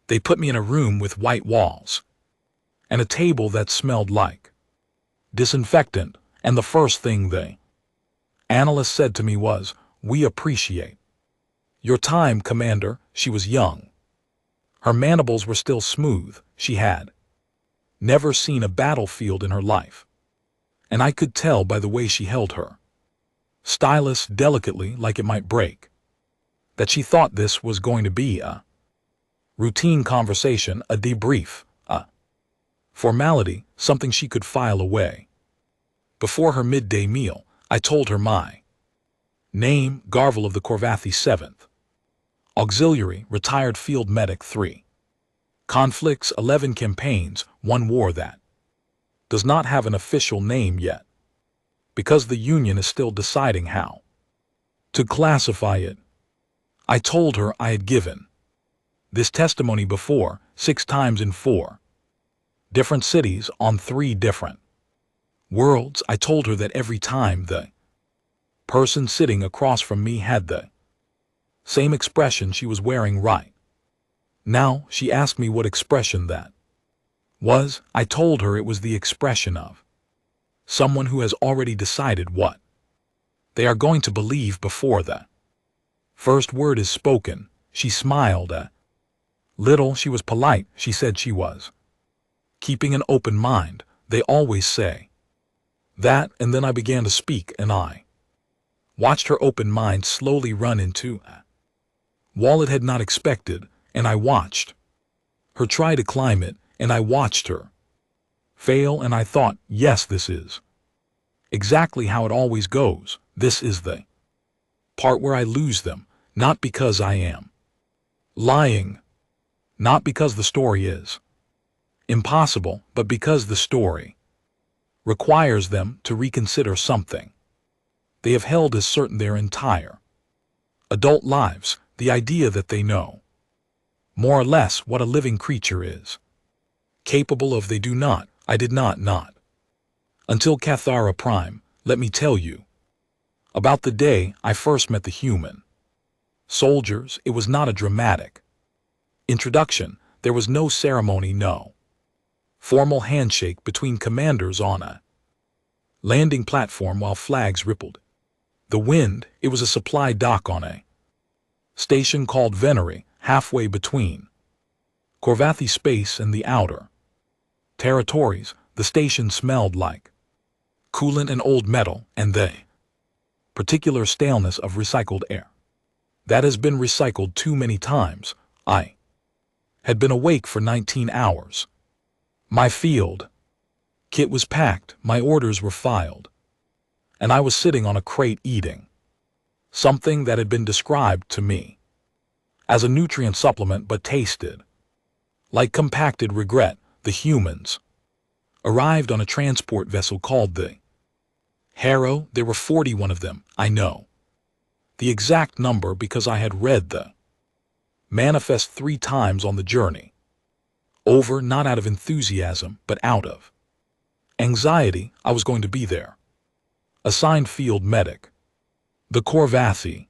They put me in a room with white walls and a table that smelled like disinfectant, and the first thing the analyst said to me was, "We appreciate your time, Commander." She was young. Her mandibles were still smooth. She had never seen a battlefield in her life, and I could tell by the way she held her stylus delicately, like it might break, that she thought this was going to be a routine conversation, a debrief, a formality, something she could file away. Before her midday meal, I told her my name, Garvel of the Corvathi 7th Auxiliary, retired field medic, 3 conflicts, 11 campaigns, 1 war that does not have an official name yet, because the Union is still deciding how to classify it. I told her I had given this testimony before, 6 times in 4 different cities on 3 different worlds. I told her that every time the person sitting across from me had the same expression she was wearing right now. She asked me what expression that was. I told her it was the expression of someone who has already decided what they are going to believe before the first word is spoken. She smiled a little. She was polite. She said she was keeping an open mind. They always say that. And then I began to speak, and I watched her open mind slowly run into a wall it had not expected, and I watched her try to climb it, and I watched her fail, and I thought, yes, this is exactly how it always goes. This is the part where I lose them, not because I am lying, not because the story is impossible, but because the story requires them to reconsider something they have held as certain their entire adult lives, the idea that they know more or less what a living creature is capable of. They do not. I did not until Cathara Prime. Let me tell you about the day I first met the human soldiers. It was not a dramatic introduction. There was no ceremony, no formal handshake between commanders on a landing platform while flags rippled the wind. It was a supply dock on a station called Venery, halfway between Corvathi space and the outer territories. The station smelled like coolant and old metal, and the particular staleness of recycled air that has been recycled too many times. I had been awake for 19 hours. My field kit was packed, my orders were filed, and I was sitting on a crate eating something that had been described to me as a nutrient supplement but tasted like compacted regret. The humans arrived on a transport vessel called the Harrow. There were 41 of them. I know the exact number because I had read the manifest 3 times on the journey over, not out of enthusiasm, but out of anxiety. I was going to be there. Assigned field medic. The Corvathi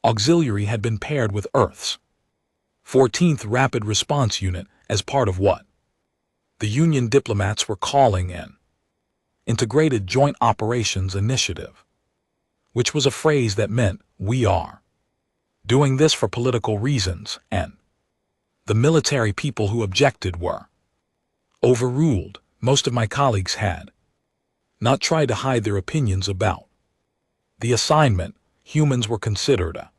Auxiliary had been paired with Earth's 14th Rapid Response Unit as part of what the Union diplomats were calling an Integrated Joint Operations Initiative, which was a phrase that meant we are doing this for political reasons, and the military people who objected were overruled. Most of my colleagues had not tried to hide their opinions about the assignment. Humans were considered a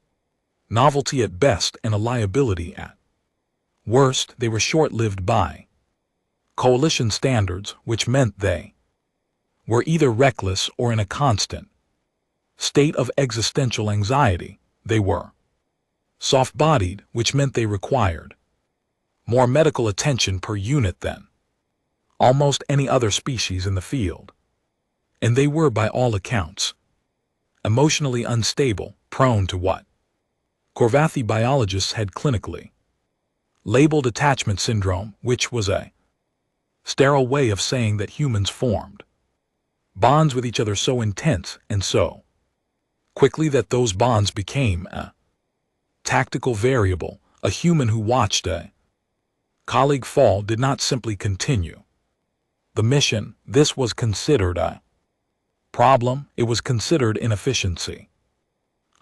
novelty at best and a liability at worst. They were short-lived by coalition standards, which meant they were either reckless or in a constant state of existential anxiety. They were soft-bodied, which meant they required more medical attention per unit than almost any other species in the field. And they were, by all accounts, emotionally unstable, prone to what Corvathi biologists had clinically labeled attachment syndrome, which was a sterile way of saying that humans formed bonds with each other so intense and so quickly that those bonds became a tactical variable. A human who watched a Colleague Fall did not simply continue. The mission, this was considered a problem, it was considered inefficiency.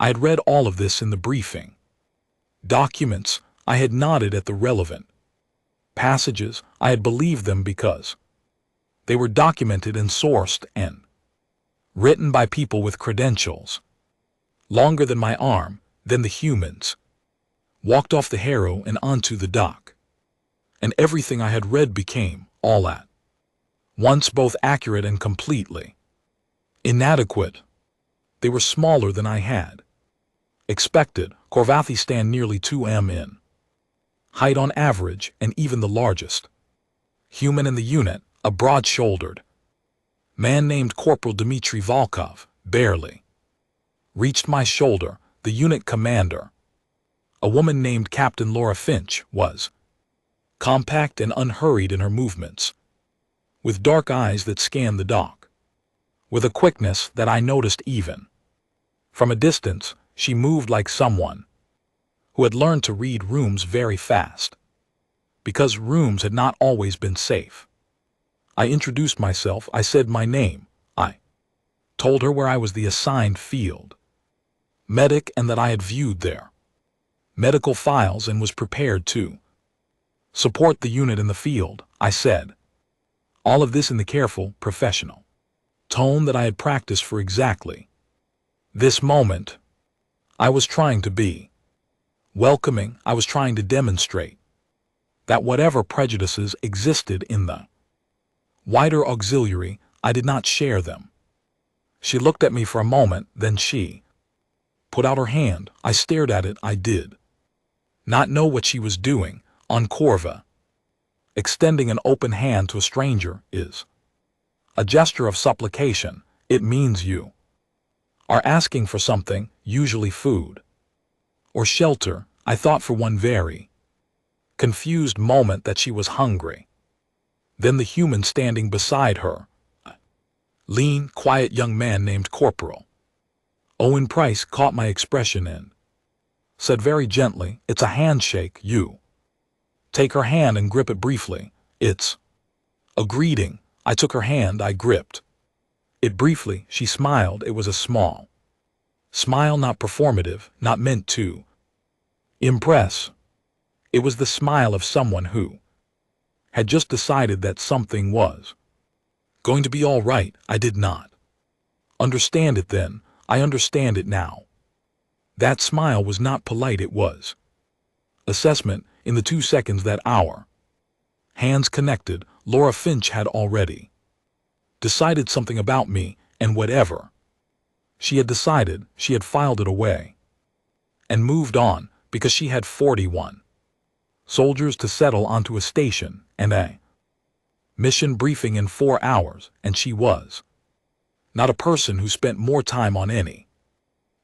I had read all of this in the briefing. Documents, I had nodded at the relevant passages, I had believed them because they were documented and sourced and written by people with credentials longer than my arm. Then the humans walked off the Harrow and onto the dock, and everything I had read became, all at once, both accurate and completely inadequate. They were smaller than I had expected. Corvathi stand nearly 2 m in height on average, and even the largest human in the unit, a broad-shouldered man named Corporal Dmitry Volkov, barely reached my shoulder. The unit commander, a woman named Captain Laura Finch, was compact and unhurried in her movements, with dark eyes that scanned the dock with a quickness that I noticed even from a distance. She moved like someone who had learned to read rooms very fast, because rooms had not always been safe. I introduced myself. I said my name. I told her where I was the assigned field medic and that I had viewed their medical files and was prepared to support the unit in the field. I said all of this in the careful, professional tone that I had practiced for exactly this moment. I was trying to be welcoming. I was trying to demonstrate that whatever prejudices existed in the wider auxiliary, I did not share them. She looked at me for a moment, then she put out her hand. I stared at it. I did not know what she was doing. On Corva, extending an open hand to a stranger is a gesture of supplication. It means you are asking for something, usually food or shelter. I thought for one very confused moment that she was hungry. Then the human standing beside her, a lean, quiet young man named Corporal Owen Price, caught my expression and said very gently, "It's a handshake. You take her hand and grip it briefly. It's a greeting." I took her hand. I gripped it briefly. She smiled. It was a small smile, not performative, not meant to impress. It was the smile of someone who had just decided that something was going to be all right. I did not understand it then. I understand it now. That smile was not polite. It was assessment. In the 2 seconds that our hands connected, Laura Finch had already decided something about me, and whatever she had decided, she had filed it away and moved on, because she had 41 soldiers to settle onto a station and a mission briefing in 4 hours, and she was not a person who spent more time on any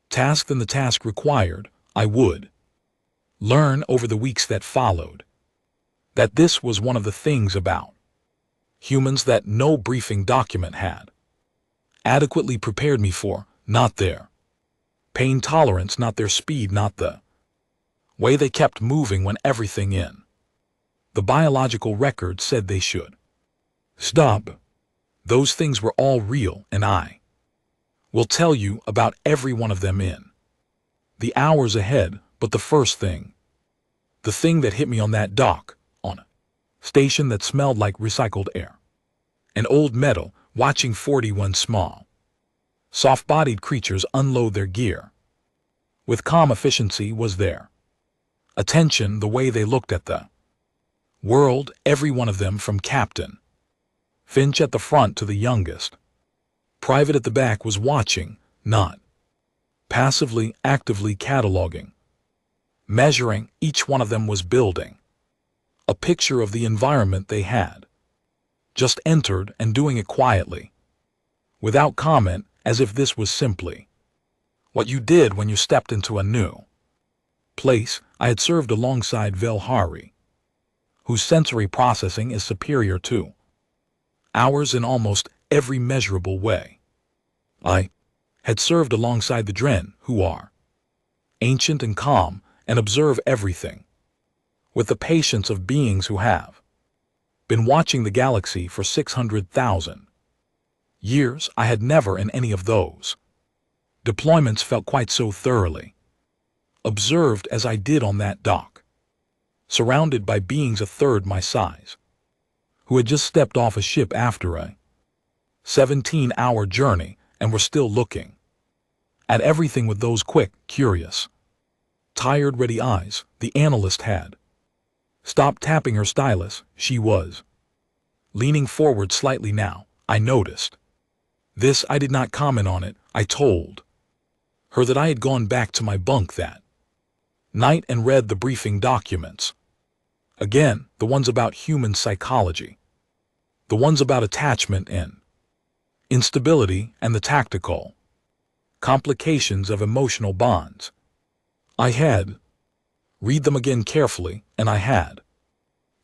task than the task required. I would learn over the weeks that followed that this was one of the things about humans that no briefing document had adequately prepared me for, not their pain tolerance, not their speed, not the way they kept moving when everything in the biological record said they should stop. Those things were all real, and I will tell you about every one of them in the hours ahead. But the first thing, the thing that hit me on that dock, on a station that smelled like recycled air and old metal, watching 41 small, soft-bodied creatures unload their gear with calm efficiency, was their attention, the way they looked at the world, every one of them, from Captain Finch at the front to the youngest private at the back, was watching, not passively, actively cataloging, measuring. Each one of them was building a picture of the environment they had just entered, and doing it quietly, without comment, as if this was simply what you did when you stepped into a new place. I had served alongside Velhari, whose sensory processing is superior to ours in almost every measurable way. I had served alongside the Dren, who are ancient and calm and observe everything with the patience of beings who have been watching the galaxy for 600,000 years. I had never in any of those deployments felt quite so thoroughly observed as I did on that dock, surrounded by beings a third my size, who had just stepped off a ship after a 17-hour journey and were still looking at everything with those quick, curious, tired, ready eyes. The analyst had stopped tapping her stylus. She was leaning forward slightly now. I noticed this. I did not comment on it. I told her that I had gone back to my bunk that night and read the briefing documents. Again, the ones about human psychology, the ones about attachment and instability, and the tactical complications of emotional bonds. I had read them again carefully, and I had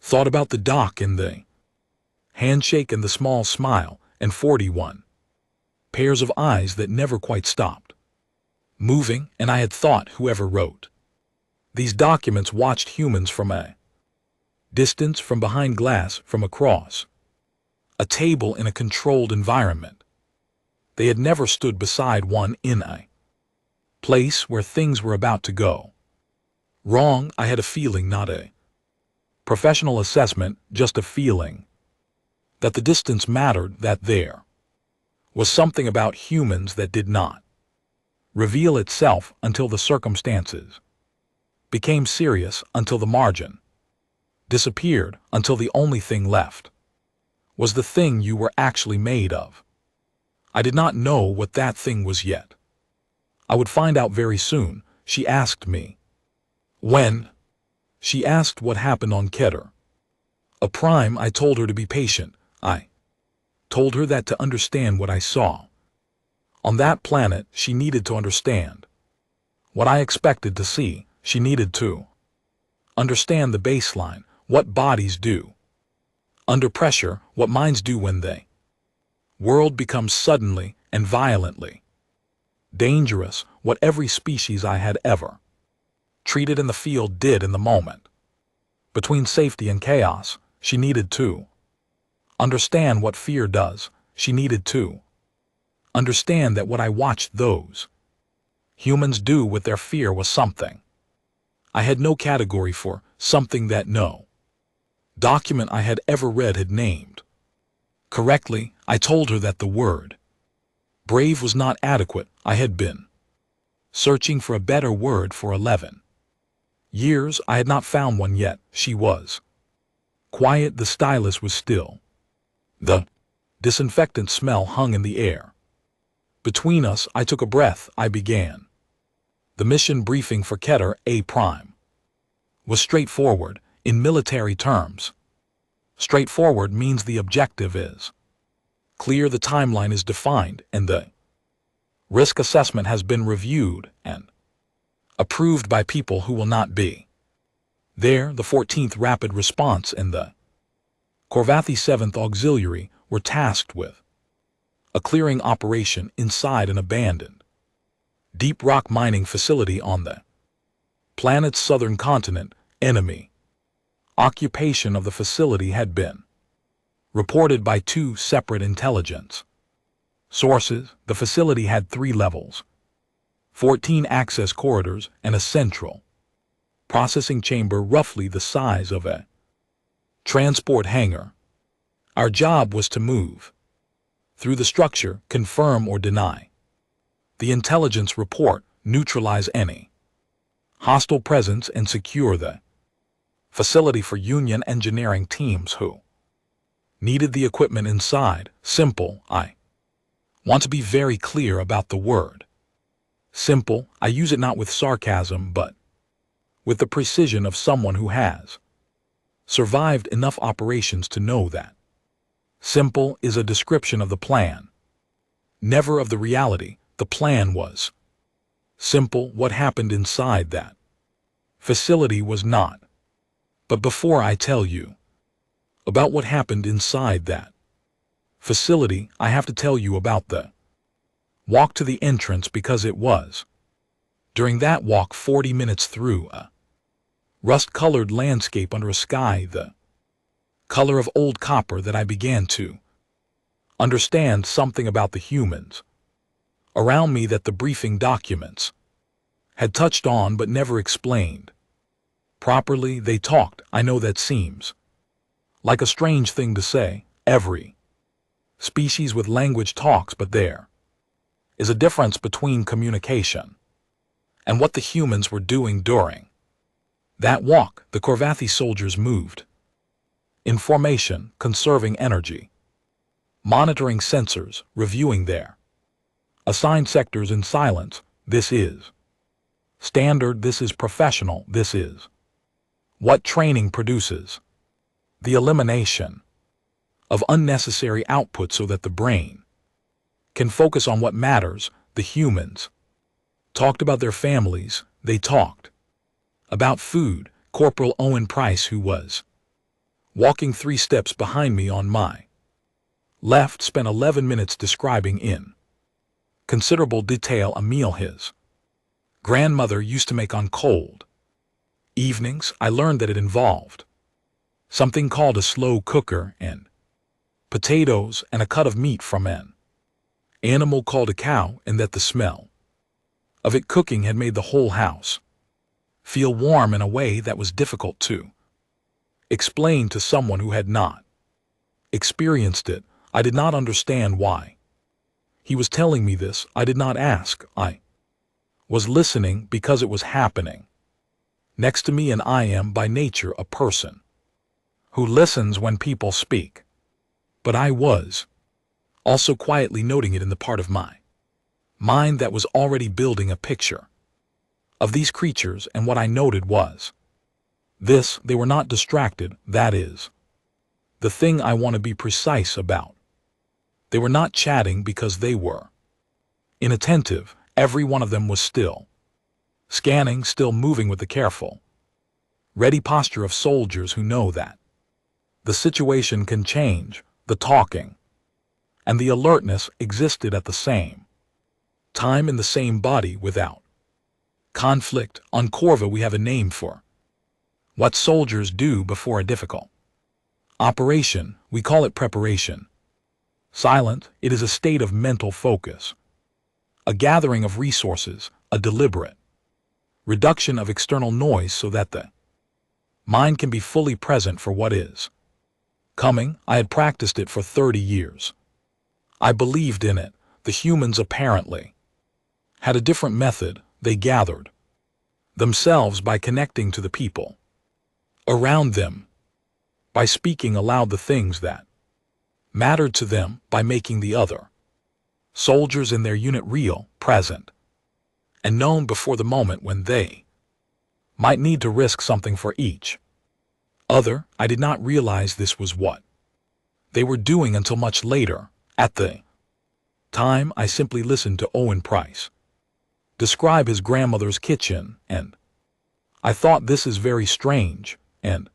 thought about the dock and the handshake and the small smile and 41 pairs of eyes that never quite stopped moving, and I had thought whoever wrote these documents watched humans from a distance, from behind glass, from across a table in a controlled environment. They had never stood beside one in a place where things were about to go wrong. I had a feeling, not a professional assessment, just a feeling that the distance mattered, that there was something about humans that did not reveal itself until the circumstances became serious, until the margin disappeared, until the only thing left was the thing you were actually made of. I did not know what that thing was yet. I would find out very soon. She asked me when. She asked what happened on Keter, a prime. I told her to be patient. I told her that to understand what I saw on that planet, she needed to understand what I expected to see. She needed to understand the baseline, what bodies do under pressure, what minds do when the world becomes suddenly and violently dangerous, what every species I had ever treated in the field did in the moment between safety and chaos. She needed to understand what fear does. She needed to understand that what I watched those humans do with their fear was something I had no category for, something that no document I had ever read had named correctly. I told her that the word brave was not adequate. I had been searching for a better word for 11 years. I had not found one yet. She was quiet. The stylus was still. The disinfectant smell hung in the air between us. I took a breath. I began. The mission briefing for Keter A Prime was straightforward. In military terms, straightforward means the objective is clear, the timeline is defined, and the risk assessment has been reviewed and approved by people who will not be there. The 14th Rapid Response and the Corvathi 7th Auxiliary were tasked with a clearing operation inside an abandoned deep rock mining facility on the planet's southern continent. Enemy occupation of the facility had been reported by 2 separate intelligence sources. The facility had 3 levels, 14 access corridors, and a central processing chamber roughly the size of a transport hangar. Our job was to move through the structure, confirm or deny the intelligence report, neutralize any hostile presence, and secure the facility for Union engineering teams who needed the equipment inside. Simple. I want to be very clear about the word simple. I use it not with sarcasm, but with the precision of someone who has survived enough operations to know that simple is a description of the plan, never of the reality. The plan was simple. What happened inside that facility was not. But before I tell you about what happened inside that facility, I have to tell you about the walk to the entrance, because it was during that walk 40 minutes through a rust-colored landscape under a sky the color of old copper, that I began to understand something about the humans around me that the briefing documents had touched on but never explained properly. They talked. I know that seems like a strange thing to say. Every species with language talks, but there is a difference between communication and what the humans were doing during that walk. The Korvathi soldiers moved in formation, conserving energy, monitoring sensors, reviewing their assigned sectors in silence. This is standard, this is professional, this is what training produces. The elimination of unnecessary output so that the brain can focus on what matters. The humans talked about their families, they talked about food. Corporal Owen Price, who was walking 3 steps behind me on my left, spent 11 minutes describing in considerable detail a meal his grandmother used to make on cold evenings. I learned that it involved something called a slow cooker and potatoes and a cut of meat from an animal called a cow, and that the smell of it cooking had made the whole house feel warm in a way that was difficult to explain to someone who had not experienced it. I did not understand why he was telling me this. I did not ask. I was listening because it was happening next to me, and I am by nature a person who listens when people speak. But I was also quietly noting it in the part of my mind that was already building a picture of these creatures, and what I noted was this: they were not distracted. That is the thing I want to be precise about. They were not chatting because they were inattentive. Every one of them was still scanning, still moving with the careful, ready posture of soldiers who know that the situation can change. The talking and the alertness existed at the same time in the same body without conflict. On Corva we have a name for what soldiers do before a difficult operation. We call it preparation. Silent, it is a state of mental focus, a gathering of resources, a deliberate reduction of external noise so that the mind can be fully present for what is coming. I had practiced it for 30 years. I believed in it. The humans apparently had a different method. They gathered themselves by connecting to the people around them, by speaking aloud the things that mattered to them, by making the other soldiers in their unit real, present, and known before the moment when they might need to risk something for each other. I did not realize this was what they were doing until much later. At the time, I simply listened to Owen Price describe his grandmother's kitchen, and I thought, this is very strange. And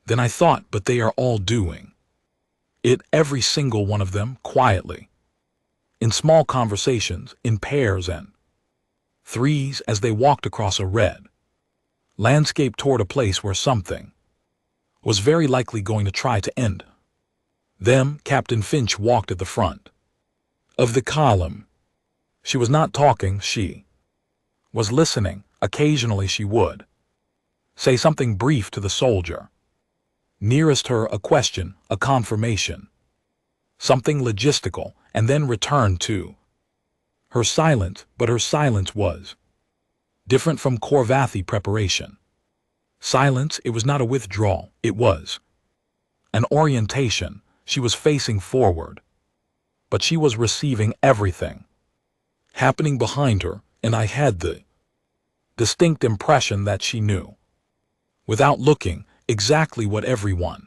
then I thought, but they are all doing it, every single one of them, quietly, in small conversations, in pairs and threes, as they walked across a red landscape toward a place where something was very likely going to try to end them. Captain Finch walked at the front of the column. She was not talking, she was listening. Occasionally she would say something brief to the soldier nearest her, a question, a confirmation, something logistical, and then return to her silence. But her silence was different from Korvathi preparation silence. It was not a withdrawal, it was an orientation. She was facing forward, but she was receiving everything happening behind her, and I had the distinct impression that she knew, without looking, exactly what every one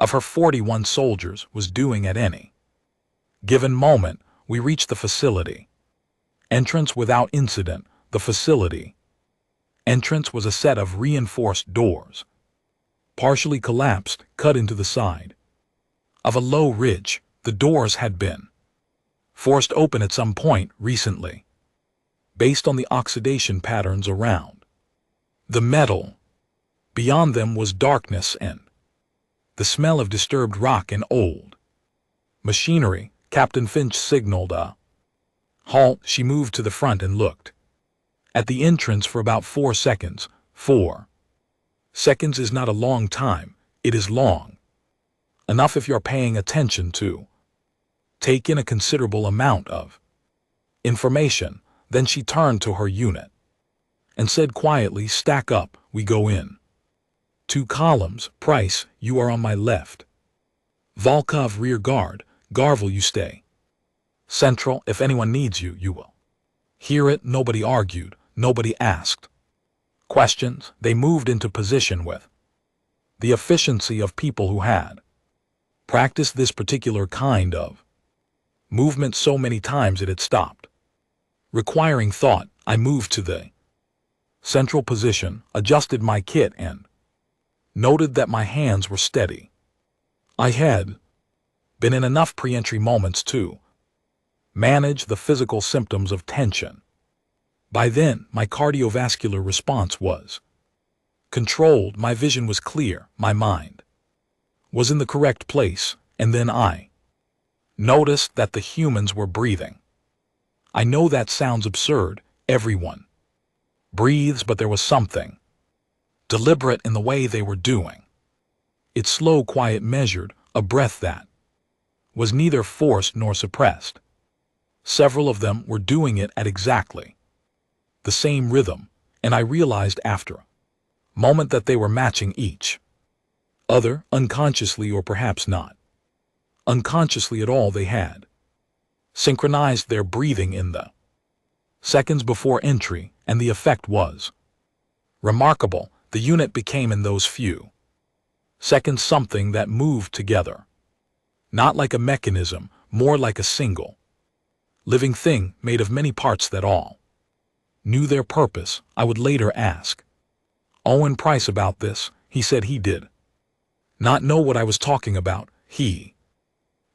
of her 41 soldiers was doing at any given moment. We reached the facility entrance without incident. The facility entrance was a set of reinforced doors, partially collapsed, cut into the side of a low ridge. The doors had been forced open at some point recently, based on the oxidation patterns around the metal. Beyond them was darkness and the smell of disturbed rock and old machinery. Captain Finch signaled a halt. She moved to the front and looked at the entrance for about 4 seconds. 4 seconds is not a long time. It is long enough if you're paying attention to take in a considerable amount of information. Then she turned to her unit and said quietly, "Stack up, we go in. 2 columns. Price, you are on my left. Volkov rear guard. Garvel, you stay central. If anyone needs you, you will hear it." Nobody argued. Nobody asked questions. They moved into position with the efficiency of people who had practiced this particular kind of movement so many times it had stopped requiring thought. I moved to the central position, adjusted my kit, and noted that my hands were steady. I had been in enough pre-entry moments to manage the physical symptoms of tension. By then, my cardiovascular response was controlled, my vision was clear, my mind was in the correct place, and then I noticed that the humans were breathing. I know that sounds absurd. Everyone breathes, but there was something deliberate in the way they were doing it. Slow, quiet, measured, a breath that was neither forced nor suppressed. Several of them were doing it at exactly the same rhythm, and I realized after a moment that they were matching each other, unconsciously or perhaps not unconsciously at all. They had synchronized their breathing in the seconds before entry, and the effect was remarkable. The unit became in those few seconds something that moved together, not like a mechanism, more like a single living thing made of many parts that all knew their purpose. I would later ask Owen Price about this. He said he did not know what I was talking about. He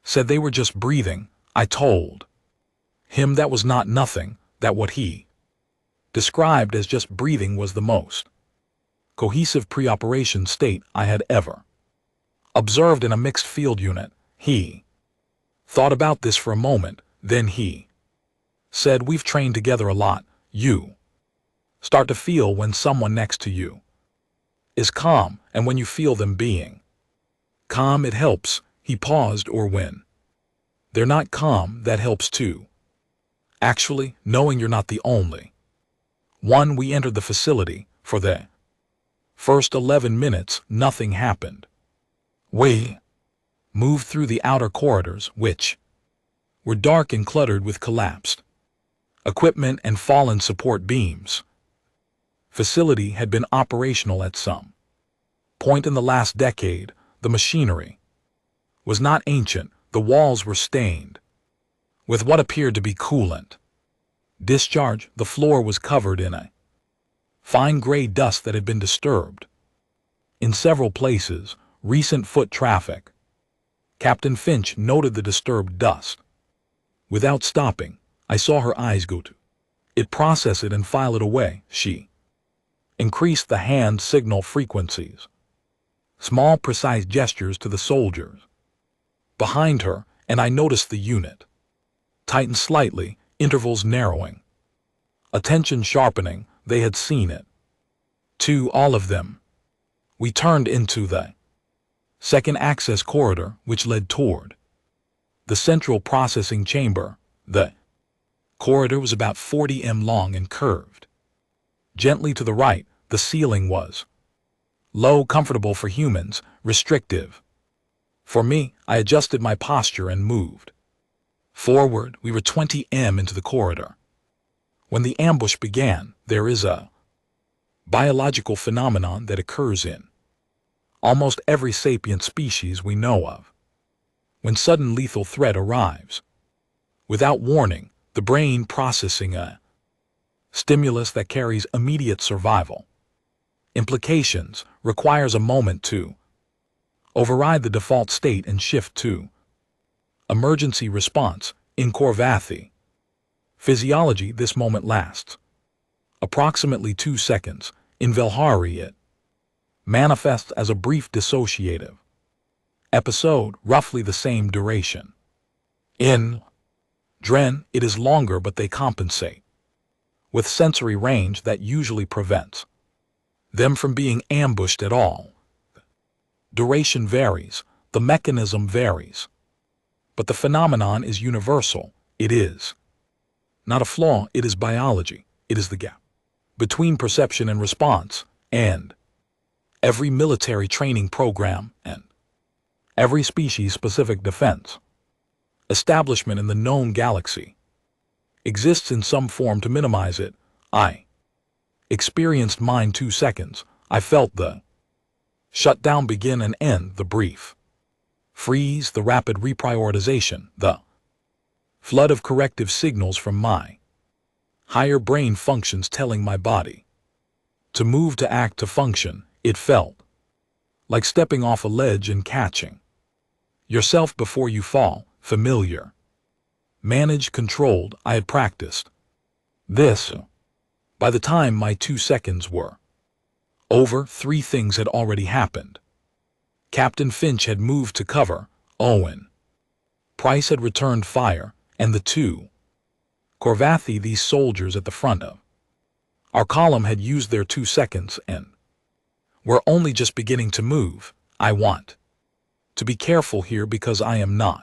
said they were just breathing. I told him that was not nothing, that what he described as just breathing was the most cohesive pre-operation state I had ever observed in a mixed field unit. He thought about this for a moment, then he said, "We've trained together a lot. You start to feel when someone next to you is calm, and when you feel them being calm, it helps." He paused. "Or when they're not calm, that helps too. Actually, knowing you're not the only one." We entered the facility. For the first 11 minutes, nothing happened. We moved through the outer corridors, which were dark and cluttered with collapsed equipment and fallen support beams. Facility had been operational at some point in the last decade. The machinery was not ancient. The walls were stained with what appeared to be coolant discharge. The floor was covered in a fine gray dust that had been disturbed in several places. Recent foot traffic. Captain Finch noted the disturbed dust. Without stopping, I saw her eyes go to it, process it, and file it away. She increased the hand signal frequencies, small precise gestures to the soldiers behind her, and I noticed the unit tighten slightly, intervals narrowing, attention sharpening. They had seen it too, all of them. We turned into the second access corridor, which led toward the central processing chamber. The corridor was about 40 m long and curved gently to the right. The ceiling was low, comfortable for humans, restrictive for me. I adjusted my posture and moved forward. We were 20 m into the corridor when the ambush began. There is a biological phenomenon that occurs in almost every sapient species we know of. When sudden lethal threat arrives, without warning, the brain processing a stimulus that carries immediate survival implications requires a moment to override the default state and shift to emergency response. In Korvathi physiology, this moment lasts approximately 2 seconds. In Velhari, it manifests as a brief dissociative episode, roughly the same duration. In Dren, it is longer, but they compensate with sensory range that usually prevents them from being ambushed at all. Duration varies, the mechanism varies, but the phenomenon is universal. It is not a flaw, it is biology. It is the gap between perception and response, and every military training program and every species-specific defense establishment in the known galaxy exists in some form to minimize it. I experienced mine 2 seconds. I felt the shutdown begin and end, the brief freeze, the rapid reprioritization, the flood of corrective signals from my higher brain functions telling my body to move, to act, to function. It felt like stepping off a ledge and catching yourself before you fall. Familiar, managed, controlled. I had practiced this. By the time my 2 seconds were over, 3 things had already happened. Captain Finch had moved to cover, Owen Price had returned fire, and the 2 Korvathi, these soldiers at the front of our column, had used their 2 seconds and were only just beginning to move. I want to be careful here because I am not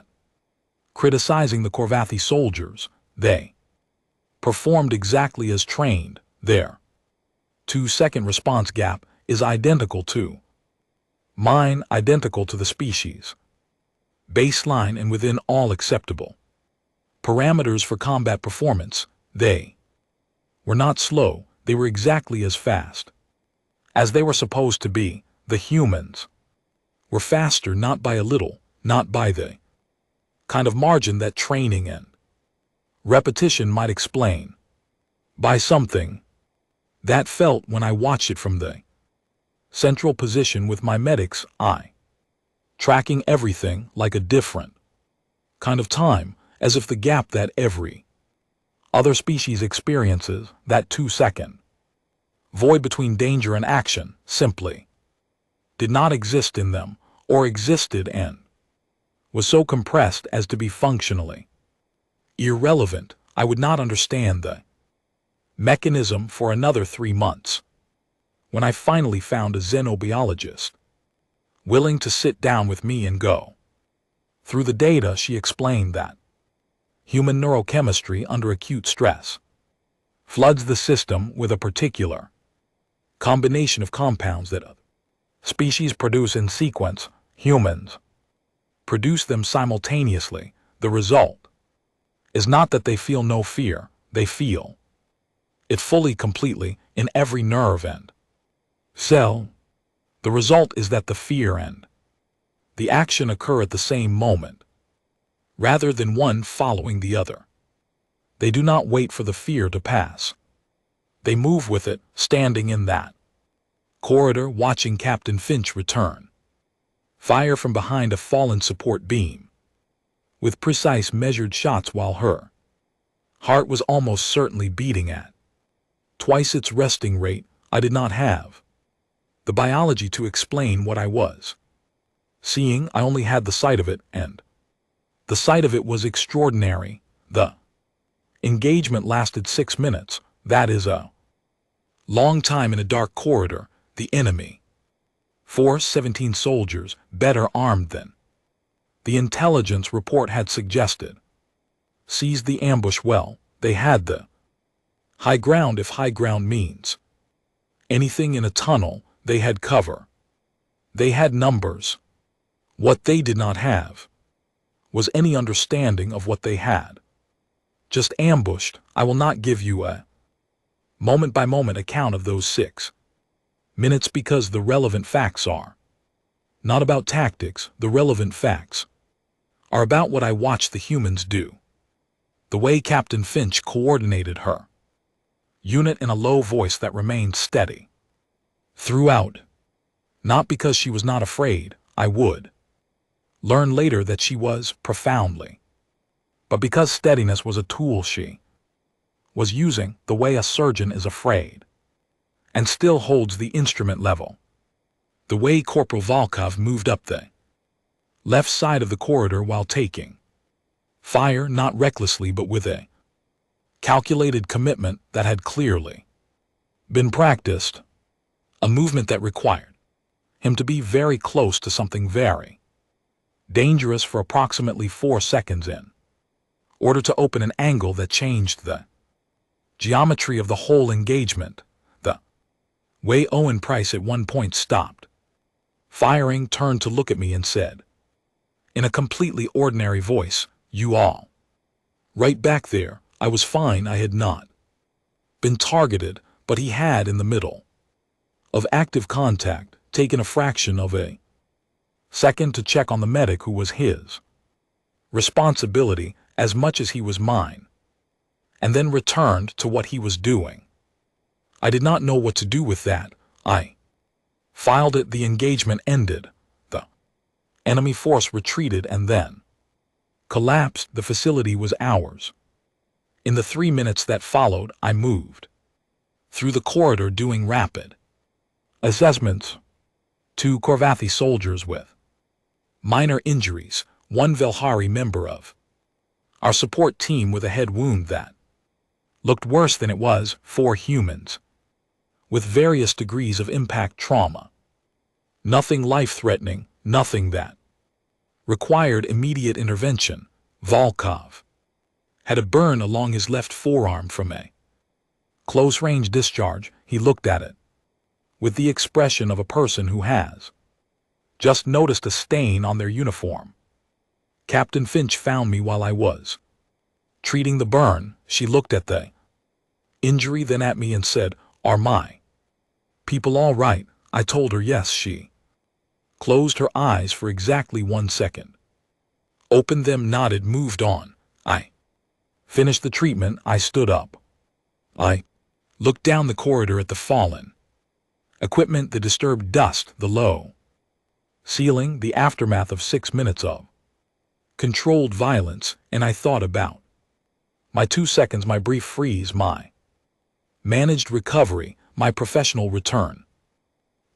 criticizing the Korvathi soldiers. They performed exactly as trained. Their 2-second response gap is identical to mine, identical to the species baseline, and within all acceptable parameters for combat performance. They were not slow, they were exactly as fast as they were supposed to be. The humans were faster, not by a little, not by the kind of margin that training and repetition might explain, by something that felt when I watched it from the central position with my medic's eye, tracking everything like a different kind of time, as if the gap that every other species experiences, that 2-second void between danger and action, simply did not exist in them, or existed and was so compressed as to be functionally irrelevant. I would not understand the mechanism for another 3 months. When I finally found a xenobiologist willing to sit down with me and go through the data, she explained that human neurochemistry under acute stress floods the system with a particular combination of compounds that other species produce in sequence. Humans produce them simultaneously. The result is not that they feel no fear, they feel it fully, completely, in every nerve and cell. The result is that the fear and the action occur at the same moment, rather than one following the other. They do not wait for the fear to pass. They move with it, standing in that corridor, watching Captain Finch return fire from behind a fallen support beam, with precise measured shots, while her heart was almost certainly beating at twice its resting rate. I did not have the biology to explain what I was seeing. I only had the sight of it, and the sight of it was extraordinary. The engagement lasted 6 minutes. That is a long time in a dark corridor. The enemy force, 17 soldiers, better armed than the intelligence report had suggested, seized the ambush well. They had the high ground, if high ground means anything in a tunnel. They had cover. They had numbers. What they did not have was any understanding of what they had. Just ambushed. I will not give you a moment-by-moment account of those 6 minutes, because the relevant facts are not about tactics. The relevant facts are about what I watched the humans do. The way Captain Finch coordinated her unit in a low voice that remained steady throughout. Not because she was not afraid, I would learn later that she was profoundly, but because steadiness was a tool she was using, the way a surgeon is afraid and still holds the instrument level. The way Corporal Volkov moved up the left side of the corridor while taking fire, not recklessly but with a calculated commitment that had clearly been practiced, a movement that required him to be very close to something very dangerous for approximately 4 seconds in order to open an angle that changed the geometry of the whole engagement. The way Owen Price at one point stopped firing, turned to look at me and said, in a completely ordinary voice, "You all right back there?" I was fine. I had not been targeted, but he had, in the middle of active contact, taken a fraction of a second to check on the medic, who was his responsibility as much as he was mine, and then returned to what he was doing. I did not know what to do with that. I filed it. The engagement ended. The enemy force retreated and then collapsed. The facility was ours. In the 3 minutes that followed, I moved through the corridor doing rapid assessments. 2 Korvathi soldiers with minor injuries, 1 Velhari member of our support team with a head wound that looked worse than it was, 4 humans with various degrees of impact trauma. Nothing life-threatening, nothing that required immediate intervention. Volkov had a burn along his left forearm from a close-range discharge. He looked at it with the expression of a person who has just noticed a stain on their uniform. Captain Finch found me while I was treating the burn. She looked at the injury, then at me, and said, "Are my people all right?" I told her yes. She closed her eyes for exactly 1 second, opened them, nodded, moved on. I finished the treatment. I stood up. I looked down the corridor at the fallen equipment, the disturbed dust, the low ceiling, the aftermath of 6 minutes of controlled violence, and I thought about my 2 seconds, my brief freeze, my managed recovery, my professional return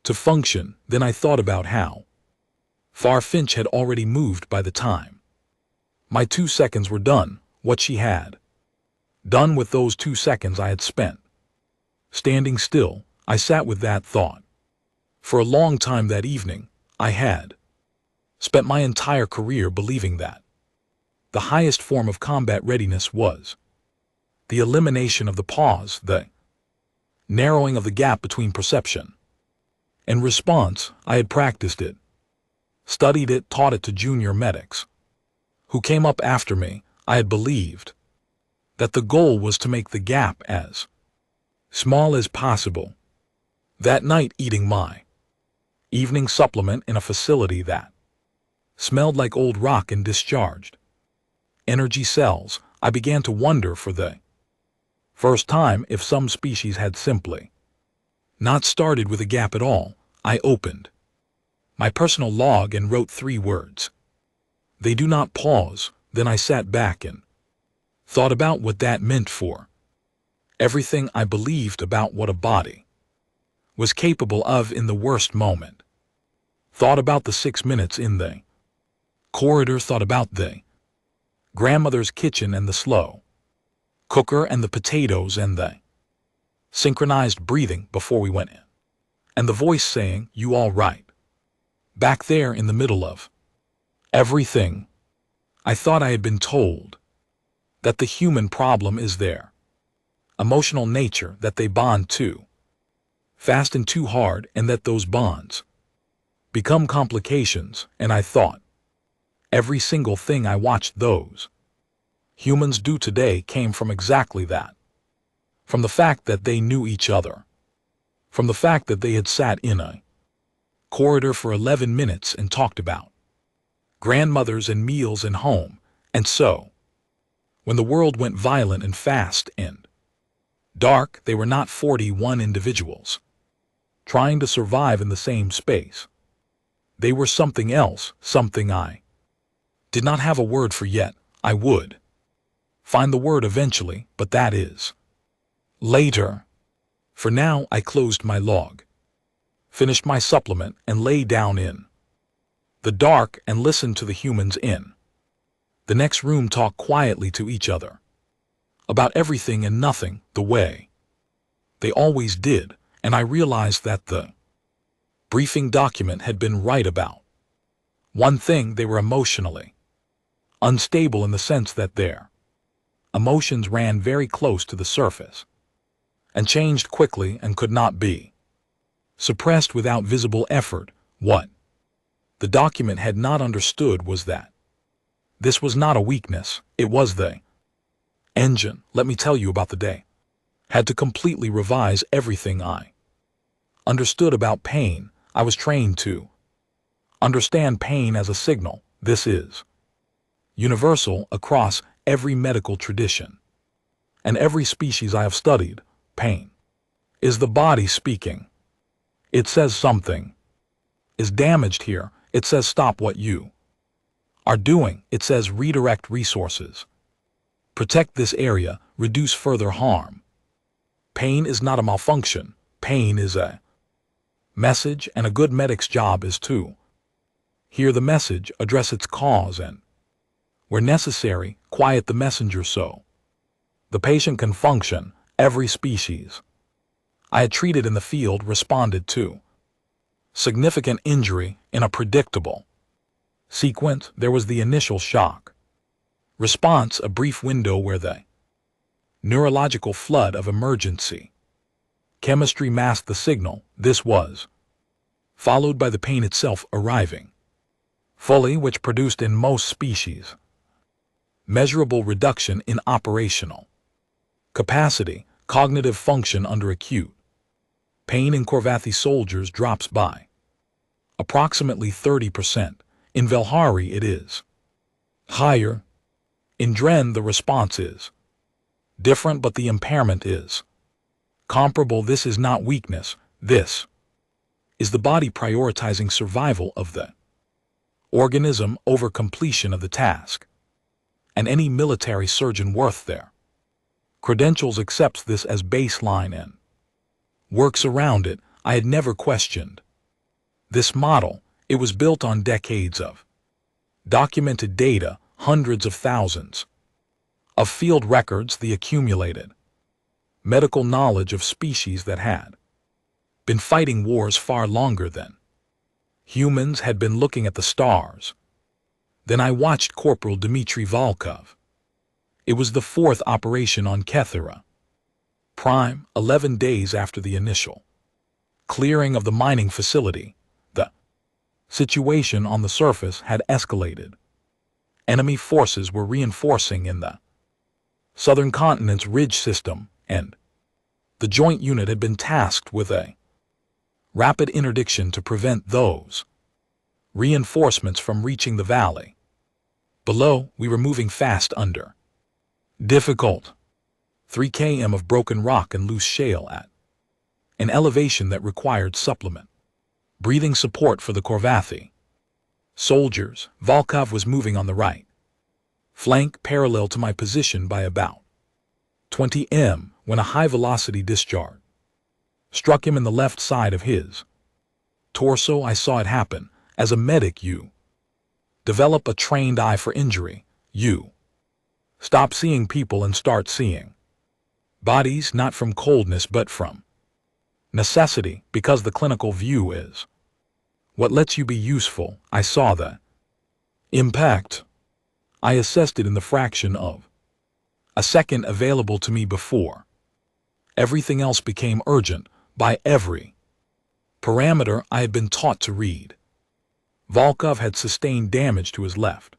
to function. Then I thought about how far Finch had already moved by the time my 2 seconds were done, what she had done with those 2 seconds I had spent standing still. I sat with that thought for a long time that evening. I had spent my entire career believing that the highest form of combat readiness was the elimination of the pause, the narrowing of the gap between perception and response. I had practiced it, studied it, taught it to junior medics who came up after me. I had believed that the goal was to make the gap as small as possible. That night, eating my evening supplement in a facility that smelled like old rock and discharged energy cells, I began to wonder for the first time if some species had simply not started with a gap at all. I opened my personal log and wrote 3 words: "They do not pause." Then I sat back and thought about what that meant for everything I believed about what a body was capable of in the worst moment. Thought about the 6 minutes in the corridor, thought about the grandmother's kitchen and the slow cooker and the potatoes and the synchronized breathing before we went in, and the voice saying, "You all right back there?" in the middle of everything. I thought I had been told that the human problem is their emotional nature, that they bond too fast and too hard, and that those bonds become complications. And I thought every single thing I watched those humans do today came from exactly that. From the fact that they knew each other. From the fact that they had sat in a corridor for 11 minutes and talked about grandmothers and meals and home. And so, when the world went violent and fast and dark, they were not 41 individuals trying to survive in the same space. They were something else, something I did not have a word for yet. I would find the word eventually, but that is later. For now, I closed my log. finished my supplement, and lay down in the dark and listened to the humans in the next room talk quietly to each other about everything and nothing, the way they always did, and I realized that the briefing document had been right about one thing. They were emotionally unstable in the sense that their emotions ran very close to the surface and changed quickly and could not be suppressed without visible effort. What the document had not understood was that this was not a weakness, it was the engine. Let me tell you about the day. Had to completely revise everything I understood about pain. I was trained to understand pain as a signal. This is universal across every medical tradition and every species I have studied. Pain is the body speaking. It says something is damaged here. It says stop what you are doing. It says redirect resources. Protect this area, reduce further harm. Pain is not a malfunction. Pain is a message, and a good medic's job is to hear the message, address its cause, and, where necessary, quiet the messenger so the patient can function. Every species I had treated in the field responded to significant injury in a predictable sequence. There was the initial shock response, a brief window where the neurological flood of emergency chemistry masked the signal. This was followed by the pain itself arriving fully, which produced in most species measurable reduction in operational capacity, cognitive function under acute pain. In Corvathy soldiers drops by approximately 30%. In Velhari it is higher. In Dren the response is different, but the impairment is comparable. This is not weakness. This is the body prioritizing survival of the organism over completion of the task. And any military surgeon worth their credentials accepts this as baseline and works around it. I had never questioned this model. It was built on decades of documented data, hundreds of thousands of field records, the accumulated medical knowledge of species that had been fighting wars far longer than humans had been looking at the stars. Then I watched Corporal Dmitry Volkov. It was the fourth operation on Kethera Prime, 11 days after the initial clearing of the mining facility. The situation on the surface had escalated. Enemy forces were reinforcing in the southern continent's ridge system, and the joint unit had been tasked with a rapid interdiction to prevent those reinforcements from reaching the valley. Below, we were moving fast under difficult 3 km of broken rock and loose shale at an elevation that required supplement breathing support for the Corvathy soldiers. Volkov was moving on the right flank parallel to my position by about 20 m when a high-velocity discharge struck him in the left side of his torso. I saw it happen. As a medic, you develop a trained eye for injury. You stop seeing people and start seeing bodies, not from coldness but from necessity, because the clinical view is what lets you be useful. I saw the impact. I assessed it in the fraction of a second available to me before everything else became urgent. By every parameter I had been taught to read, Volkov had sustained damage to his left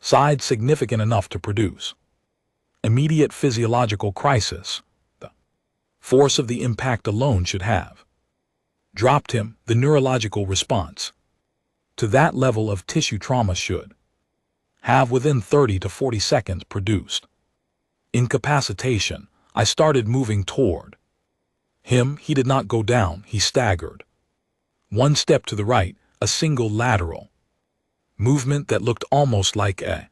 side significant enough to produce immediate physiological crisis. The force of the impact alone should have dropped him. The neurological response to that level of tissue trauma should have within 30 to 40 seconds produced incapacitation. I started moving toward him. He did not go down. He staggered one step to the right, a single lateral movement that looked almost like a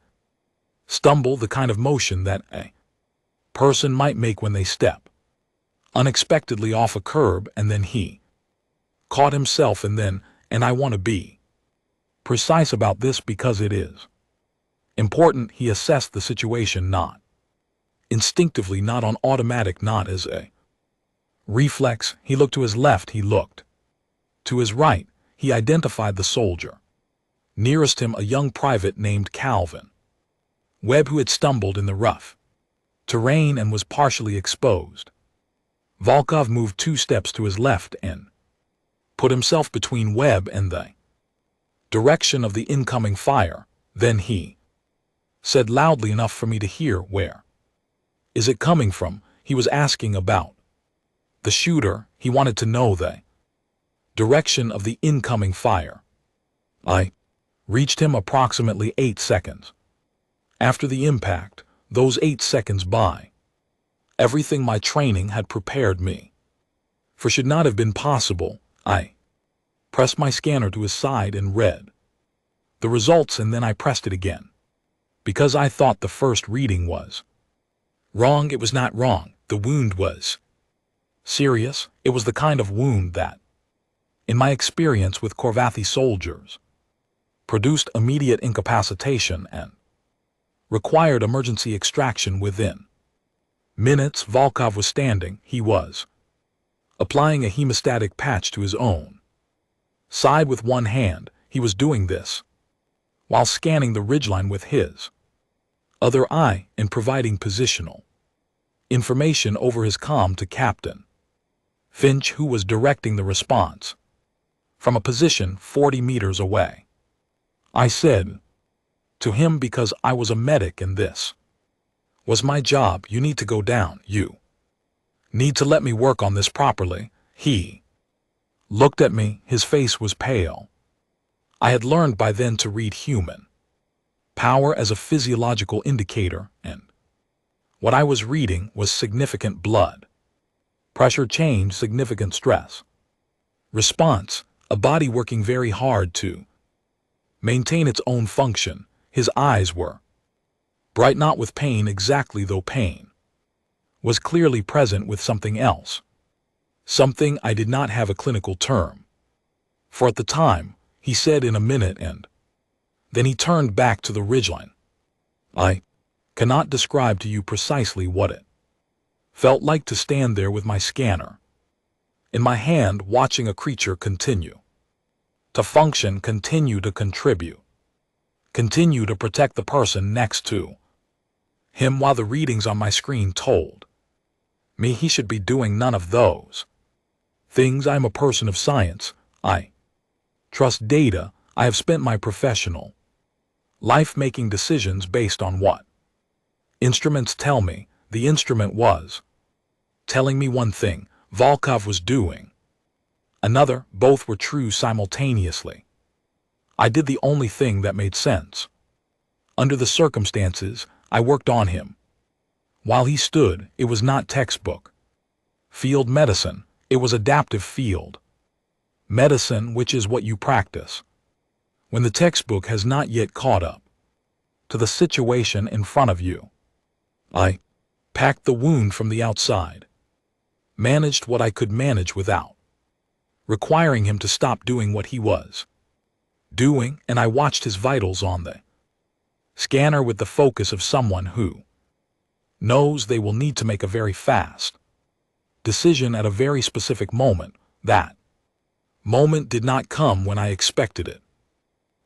stumble, the kind of motion that a person might make when they step unexpectedly off a curb, and then he Caught himself and I want to be precise about this because it is important. He assessed the situation not instinctively, not on automatic, not as a reflex. He looked to his left, he looked to his right. He identified the soldier nearest him, a young private named Calvin Webb, who had stumbled in the rough terrain and was partially exposed. Volkov moved 2 steps to his left and put himself between Webb and the direction of the incoming fire. Then he said loudly enough for me to hear, "Where is it coming from?" He was asking about the shooter. He wanted to know the direction of the incoming fire. I reached him approximately 8 seconds after the impact. Those 8 seconds by everything my training had prepared me for should not have been possible. I pressed my scanner to his side and read the results, and then I pressed it again because I thought the first reading was wrong. It was not wrong. The wound was serious. It was the kind of wound that, in my experience with Corvathi soldiers, produced immediate incapacitation and required emergency extraction within minutes. Volkov was standing. He was applying a hemostatic patch to his own side with one hand. He was doing this while scanning the ridgeline with his other eye and providing positional information over his comm to Captain Finch, who was directing the response from a position 40 meters away. I said to him, because I was a medic and this was my job, "You need to go down. You need to let me work on this properly." He looked at me. His face was pale. I had learned by then to read human power as a physiological indicator, and what I was reading was significant blood pressure change, significant stress response, a body working very hard to maintain its own function. His eyes were bright, not with pain exactly, though pain was clearly present with something else, something I did not have a clinical term for at the time. He said, "In a minute," and then he turned back to the ridgeline. I cannot describe to you precisely what it felt like to stand there with my scanner in my hand, watching a creature continue to function, continue to contribute, continue to protect the person next to him, while the readings on my screen told me he should be doing none of those things. I'm a person of science. I trust data. I have spent my professional life making decisions based on what instruments tell me. The instrument was telling me one thing, Volkov was doing another. Both were true simultaneously. I did the only thing that made sense. Under the circumstances, I worked on him. While he stood, it was not textbook field medicine. It was adaptive field medicine, which is what you practice when the textbook has not yet caught up to the situation in front of you. I packed the wound from the outside, managed what I could manage without requiring him to stop doing what he was doing, and I watched his vitals on the scanner with the focus of someone who knows they will need to make a very fast decision at a very specific moment. That moment did not come when I expected it.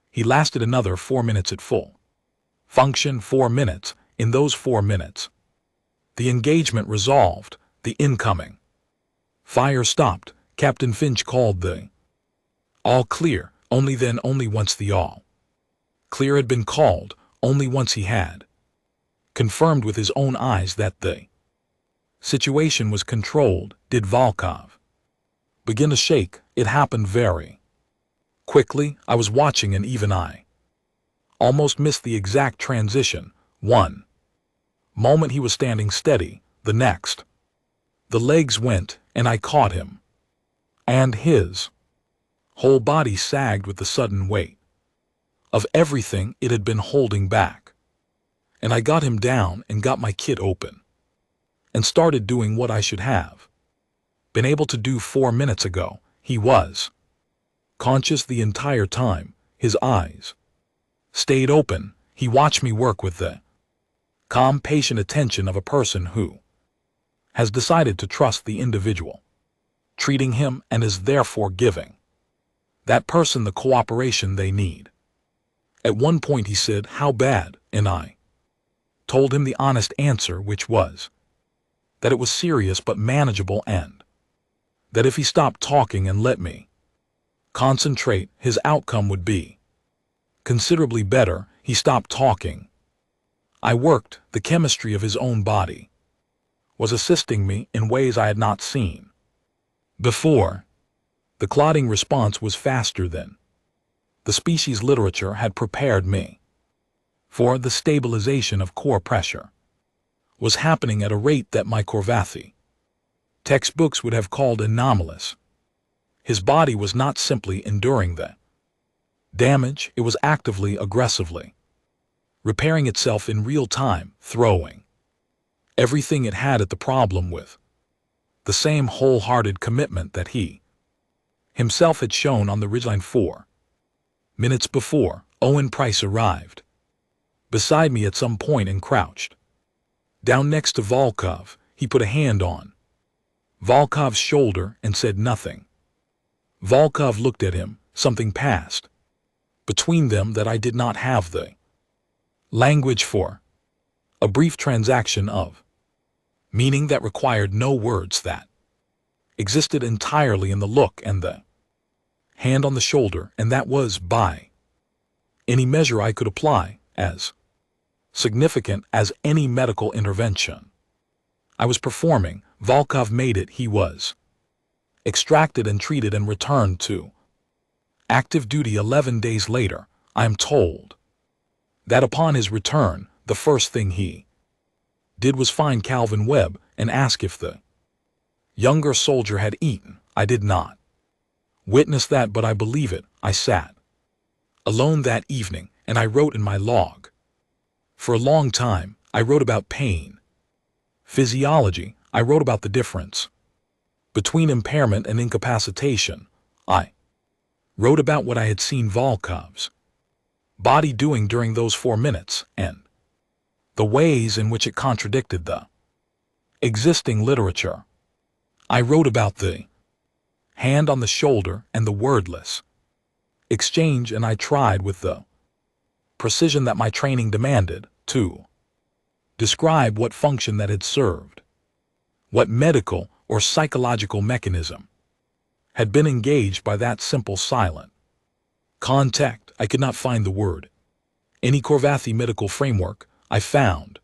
He lasted another 4 minutes at full function. 4 minutes. In those 4 minutes, the engagement resolved. The incoming fire stopped. Captain Finch called the all clear. Only then, only once the all clear had been called, only once he had confirmed with his own eyes that the situation was controlled, did Volkov begin to shake. It happened very quickly. I was watching, and even I almost missed the exact transition. One moment he was standing steady, the next the legs went, and I caught him, and his whole body sagged with the sudden weight of everything it had been holding back. And I got him down and got my kit open and started doing what I should have been able to do 4 minutes ago. He was conscious the entire time. His eyes stayed open. He watched me work with the calm, patient attention of a person who has decided to trust the individual treating him and is therefore giving that person the cooperation they need. At one point he said, "How bad?" and I told him the honest answer, which was that it was serious but manageable, and that if he stopped talking and let me concentrate, his outcome would be considerably better. He stopped talking. I worked. The chemistry of his own body was assisting me in ways I had not seen before. The clotting response was faster than the species literature had prepared me for. The stabilization of core pressure was happening at a rate that my Corvathy textbooks would have called anomalous. His body was not simply enduring the damage, it was actively, aggressively repairing itself in real time, throwing everything it had at the problem with the same wholehearted commitment that he himself had shown on the ridgeline 4 minutes before. Owen Price arrived beside me at some point and crouched down next to Volkov. He put a hand on Volkov's shoulder and said nothing. Volkov looked at him. Something passed between them that I did not have the language for. A brief transaction of meaning that required no words, that existed entirely in the look and the hand on the shoulder, and that was, by any measure I could apply, as significant as any medical intervention I was performing. Volkov made it. He was extracted and treated and returned to active duty 11 days later. I am told that upon his return, the first thing he did was find Calvin Webb and ask if the younger soldier had eaten. I did not witness that, but I believe it. I sat alone that evening, and I wrote in my log. For a long time, I wrote about pain, physiology. I wrote about the difference between impairment and incapacitation. I wrote about what I had seen Volkov's body doing during those 4 minutes, and the ways in which it contradicted the existing literature. I wrote about the hand on the shoulder and the wordless exchange, and I tried with the precision that my training demanded to describe what function that had served, what medical or psychological mechanism had been engaged by that simple silent contact. I could not find the word. Any Corvathy medical framework, I found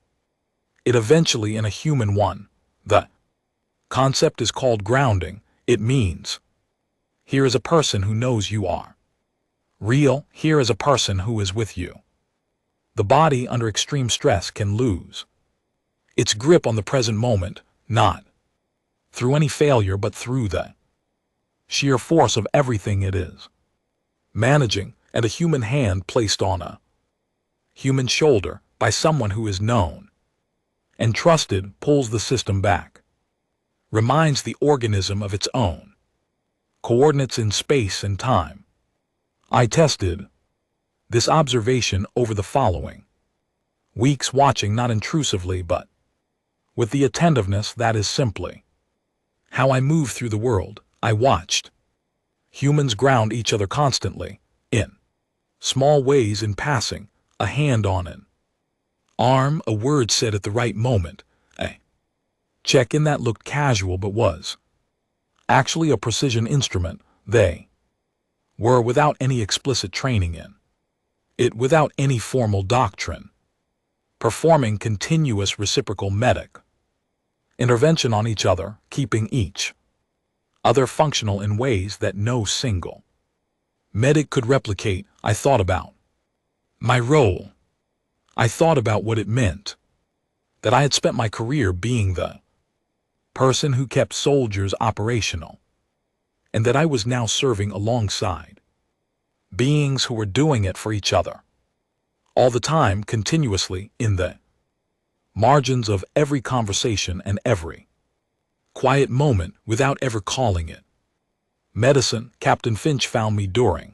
it eventually in a human one. The concept is called grounding. It means, here is a person who knows you are real. Here is a person who is with you. The body under extreme stress can lose its grip on the present moment, not through any failure, but through the sheer force of everything it is managing, and a human hand placed on a human shoulder by someone who is known and trusted pulls the system back, reminds the organism of its own coordinates in space and time. I tested this observation over the following weeks, watching not intrusively but with the attentiveness that is simply how I move through the world. I watched humans ground each other constantly, in small ways, in passing a hand on an arm, a word said at the right moment, a check-in that looked casual but was actually a precision instrument. They were without any explicit training in it, without any formal doctrine, performing continuous reciprocal medic intervention on each other, keeping each other functional in ways that no single medic could replicate. I thought about my role. I thought about what it meant that I had spent my career being the person who kept soldiers operational, and that I was now serving alongside beings who were doing it for each other all the time, continuously, in the margins of every conversation and every quiet moment, without ever calling it Medicine, Captain Finch found me during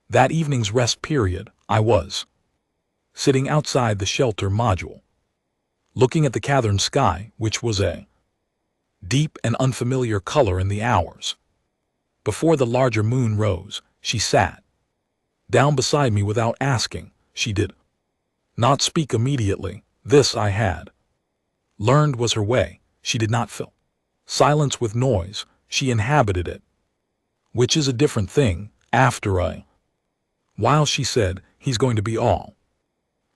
that evening's rest period. I was sitting outside the shelter module, looking at the cavern sky, which was a deep and unfamiliar color in the hours before the larger moon rose. She sat down beside me without asking. She did not speak immediately. This I had learned was her way. She did not fill silence with noise. She inhabited it, which is a different thing. After a while she said, "He's going to be all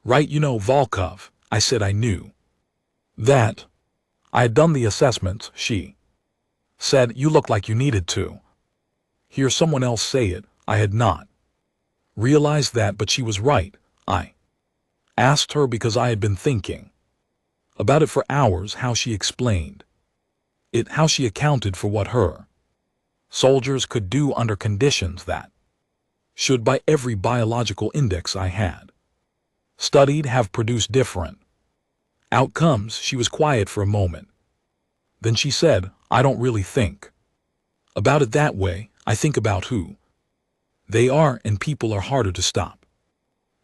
right, you know, Volkov." I said I knew that. I had done the assessments. She said, "You look like you needed to hear someone else say it." I had not realized that, but she was right. I asked her because I had been thinking about it for hours, how she explained it, how she accounted for what her soldiers could do under conditions that should, by every biological index I had studied, have produced different outcomes. She was quiet for a moment. Then she said, "I don't really think about it that way. I think about who they are, and people are harder to stop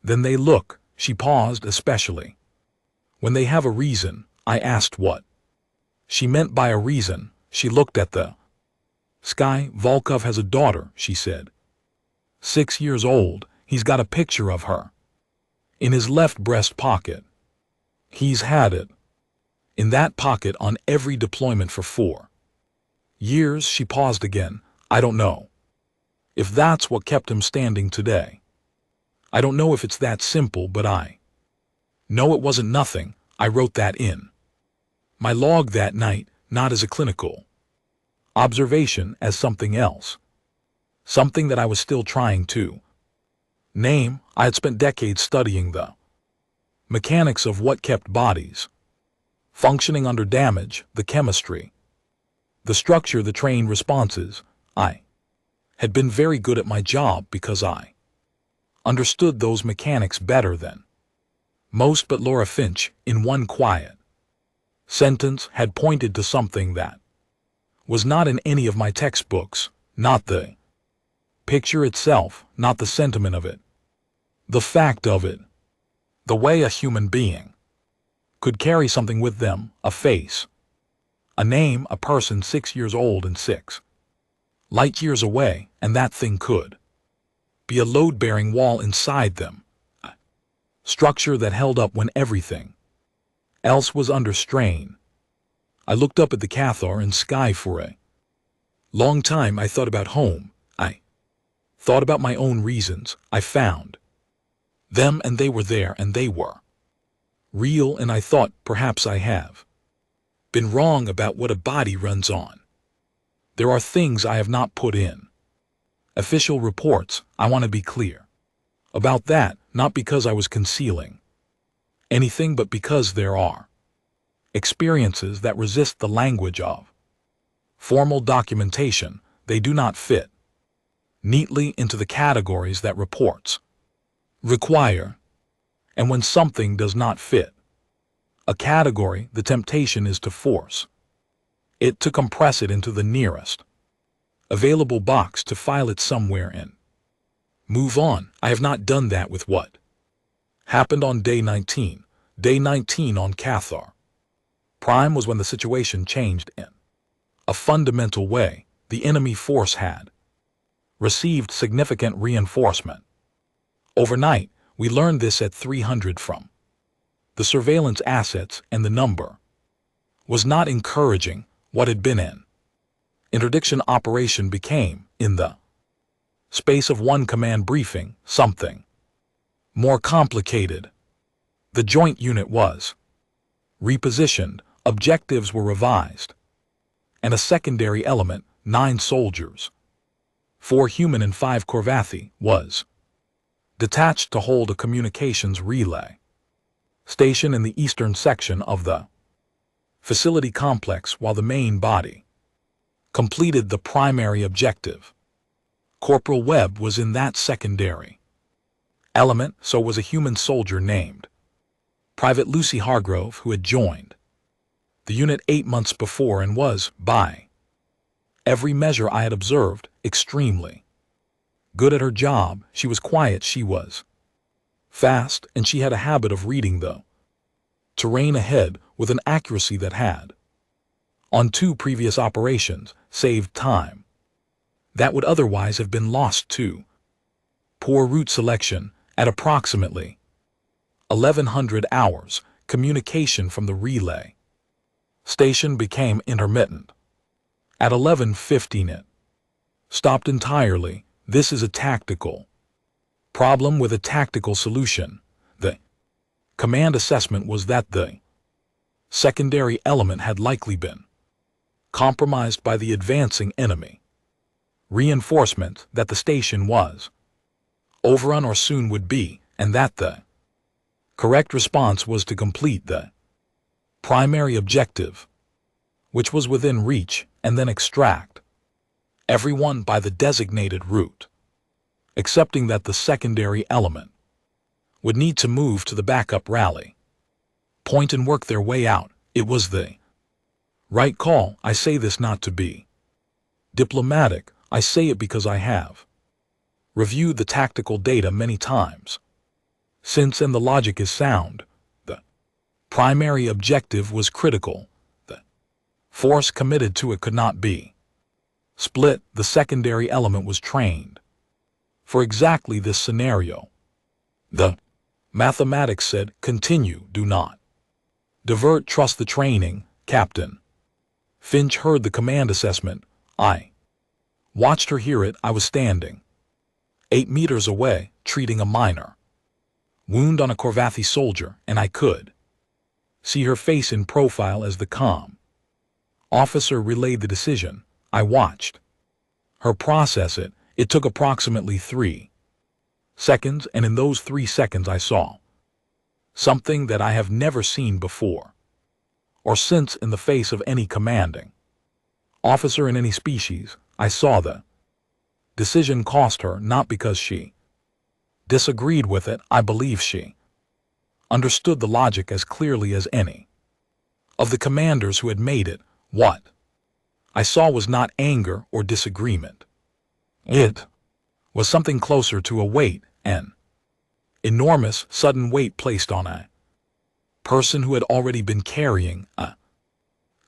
than they look." She paused, "especially when they have a reason." I asked what she meant by a reason. She looked at the sky. "Volkov has a daughter," she said. 6 years old. He's got a picture of her in his left breast pocket. He's had it in that pocket on every deployment for 4 years. She paused again. "I don't know if that's what kept him standing today. I don't know if it's that simple, but I know it wasn't nothing." I wrote that in my log that night, not as a clinical observation, as something else, something that I was still trying to name. I had spent decades studying the mechanics of what kept bodies functioning under damage, the chemistry, the structure, the trained responses. I had been very good at my job because I understood those mechanics better than most, but Laura Finch, in one quiet sentence, had pointed to something that was not in any of my textbooks, not the picture itself, not the sentiment of it, the fact of it, the way a human being could carry something with them, a face, a name, a person 6 years old and 6 light years away, and that thing could be a load-bearing wall inside them, a structure that held up when everything else was under strain. I looked up at the Cathar and sky for a long time. I thought about home. I thought about my own reasons. I found them, and they were there, and they were real, and I thought perhaps I have been wrong about what a body runs on. There are things I have not put in official reports. I want to be clear about that, not because I was concealing anything, but because there are experiences that resist the language of formal documentation. They do not fit neatly into the categories that reports require. And when something does not fit a category, the temptation is to force it, to compress it into the nearest available box, to file it somewhere and move on. I have not done that with what happened on day 19. Day 19 on Cathar Prime was when the situation changed in a fundamental way. The enemy force had received significant reinforcement. Overnight, we learned this at 300 from the surveillance assets, and the number was not encouraging. What had been an interdiction operation became, in the space of one command briefing, something more complicated. The joint unit was repositioned, objectives were revised, and a secondary element, 9 soldiers, 4 human and 5 Korvathi, was detached to hold a communications relay station in the eastern section of the facility complex, while the main body completed the primary objective. Corporal Webb was in that secondary element, so was a human soldier named Private Lucy Hargrove, who had joined the unit 8 months before and was, by Every measure I had observed, extremely good at her job. She was quiet, she was fast, and she had a habit of reading the terrain ahead with an accuracy that had, on 2 previous operations, saved time that would otherwise have been lost to poor route selection. At approximately 1100 hours, communication from the relay station became intermittent. At 11:15 it stopped entirely. This is a tactical problem with a tactical solution. The command assessment was that the secondary element had likely been compromised by the advancing enemy reinforcement, that the station was overrun or soon would be, and that the correct response was to complete the primary objective, which was within reach, and then extract everyone by the designated route, accepting that the secondary element would need to move to the backup rally point and work their way out. It was the right call. I say this not to be diplomatic. I say it because I have reviewed the tactical data many times since, and the logic is sound. The primary objective was critical. The force committed to it could not be split. The secondary element was trained for exactly this scenario. The mathematics said, continue, do not divert, trust the training, Captain. Finch heard the command assessment. I watched her hear it. I was standing 8 meters away, treating a minor wound on a Corvathi soldier, and I could see her face in profile as the comm officer relayed the decision. I watched her process it. It took approximately 3 seconds, and in those 3 seconds I saw something that I have never seen before or since in the face of any commanding officer in any species. I saw the decision cost her, not because she disagreed with it. I believe she understood the logic as clearly as any of the commanders who had made it. What I saw was not anger or disagreement. It was something closer to a weight, an enormous, sudden weight placed on a person who had already been carrying a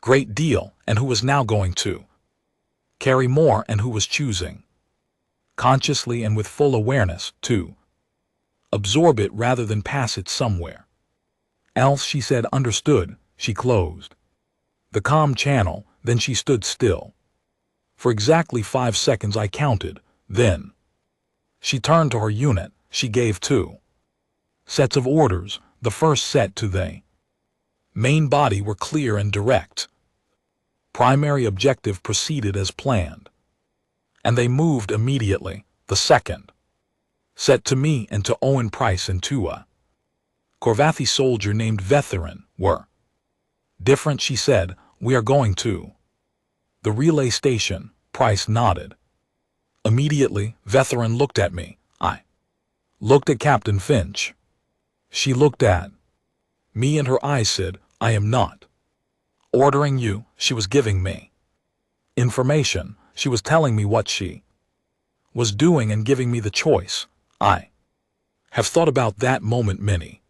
great deal and who was now going to carry more, and who was choosing consciously and with full awareness to absorb it rather than pass it somewhere else. She said, understood. She closed the comm channel, then she stood still for exactly 5 seconds. I counted. Then she turned to her unit. She gave 2 sets of orders. The first set to the main body were clear and direct. Primary objective proceeded as planned, and they moved immediately. The second set to me and to Owen Price and to a Corvathi soldier named Vetheran were different. She said, we are going to the relay station. Price nodded. Immediately, Vetheran looked at me. I looked at Captain Finch. She looked at me, and her eyes said, I am not ordering you. She was giving me information. She was telling me what she was doing and giving me the choice. I have thought about that moment many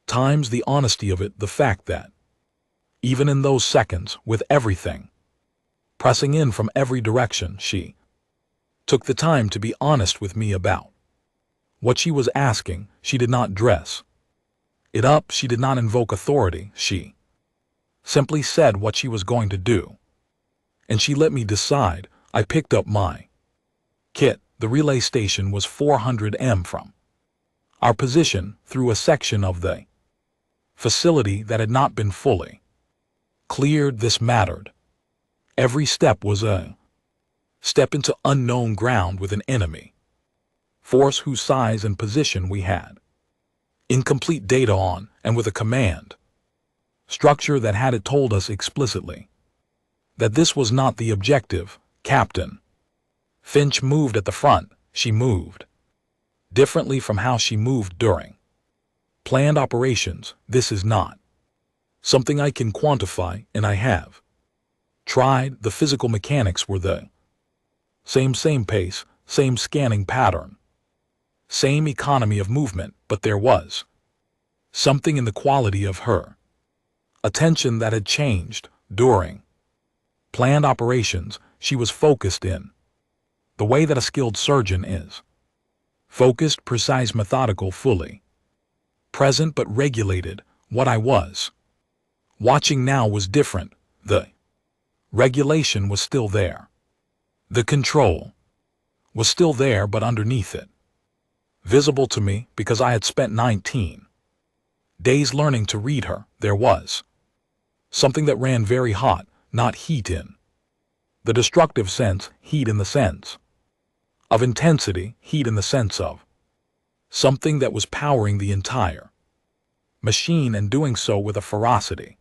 times, the honesty of it, the fact that even in those seconds, with everything pressing in from every direction, she took the time to be honest with me about what she was asking. She did not dress it up. She did not invoke authority. She simply said what she was going to do, and she let me decide. I picked up my kit. The relay station was 400 m from our position, through a section of the facility that had not been fully cleared. This mattered. Every step was a step into unknown ground with an enemy force whose size and position we had incomplete data on, and with a command structure that had it told us explicitly that this was not the objective. Captain Finch moved at the front. She moved differently from how she moved during planned operations. This is not something I can quantify, and I have Tried, the physical mechanics were the same pace, same scanning pattern, same economy of movement, but there was something in the quality of her attention that had changed. During planned operations, she was focused in the way that a skilled surgeon is. Focused, precise, methodical, fully present but regulated. What I was watching now was different. The regulation was still there. The control was still there, but underneath it. Visible to me, because I had spent 19 days learning to read her, there was something that ran very hot, not heat in the destructive sense, heat in the sense of intensity, heat in the sense of something that was powering the entire machine, and doing so with a ferocity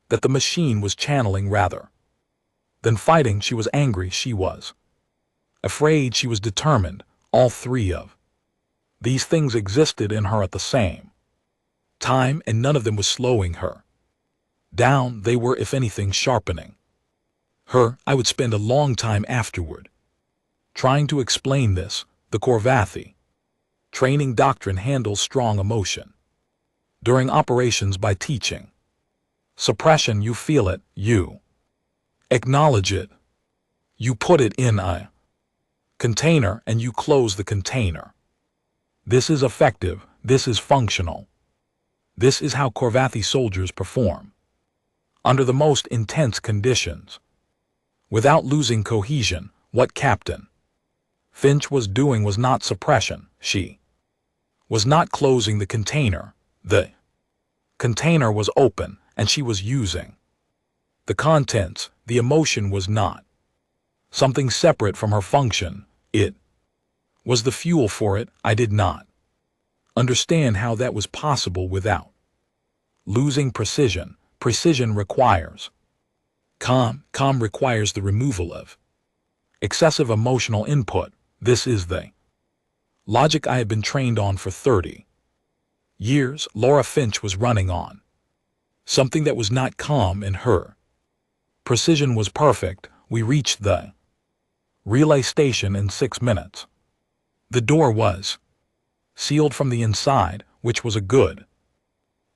that the machine was channeling rather than fighting. She was angry, she was afraid, she was determined. All three of these things existed in her at the same time, and none of them was slowing her down. They were, if anything, sharpening her. I would spend a long time afterward trying to explain this. The Korvathi training doctrine handles strong emotion during operations by teaching suppression. You feel it, you acknowledge it, you put it in a container, and you close the container. This is effective, this is functional. This is how Korvathi soldiers perform under the most intense conditions, without losing cohesion. What Captain Finch was doing was not suppression. She was not closing the container. The container was open, and she was using the contents. The emotion was not something separate from her function. It was the fuel for it. I did not understand how that was possible without losing precision. Precision requires calm. Calm requires the removal of excessive emotional input. This is the logic I had been trained on for 30 years. Laura Finch was running on something that was not calm in her. Precision was perfect. We reached the relay station in 6 minutes. The door was sealed from the inside, which was a good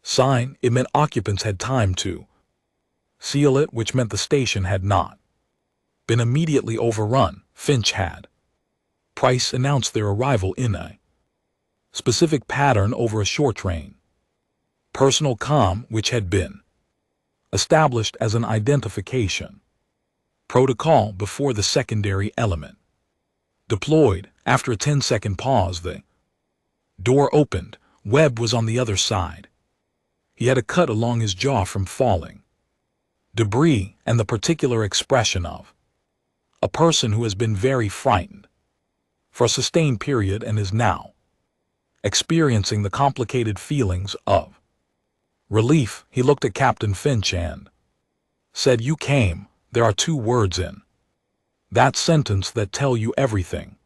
sign. It meant occupants had time to seal it, which meant the station had not been immediately overrun. Finch had Price announced their arrival in a specific pattern over a short train. Personal comm, which had been established as an identification protocol before the secondary element deployed. After a 10-second pause, the door opened. Webb was on the other side. He had a cut along his jaw from falling debris, and the particular expression of a person who has been very frightened for a sustained period and is now experiencing the complicated feelings of relief. He looked at Captain Finch and said, "You came." There are 2 words in that sentence that tell you everything.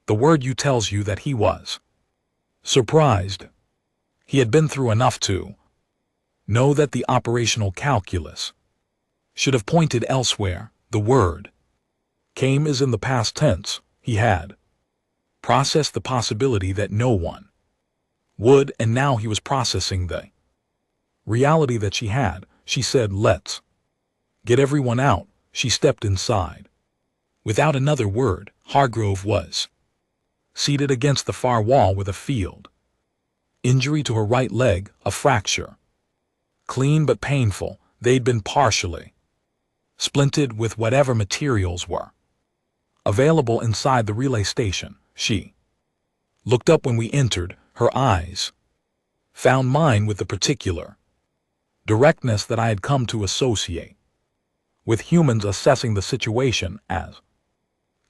The word "you" tells you that he was surprised. He had been through enough to know that the operational calculus should have pointed elsewhere. The word "came" is in the past tense. He had processed the possibility that no one would, and now he was processing the reality that she had. She said, "Let's get everyone out." She stepped inside. Without another word, Hargrove was seated against the far wall with a field injury to her right leg, a fracture. Clean but painful. They'd been partially splinted with whatever materials were available inside the relay station. She looked up when we entered. Her eyes found mine with the particular directness that I had come to associate with humans assessing the situation. As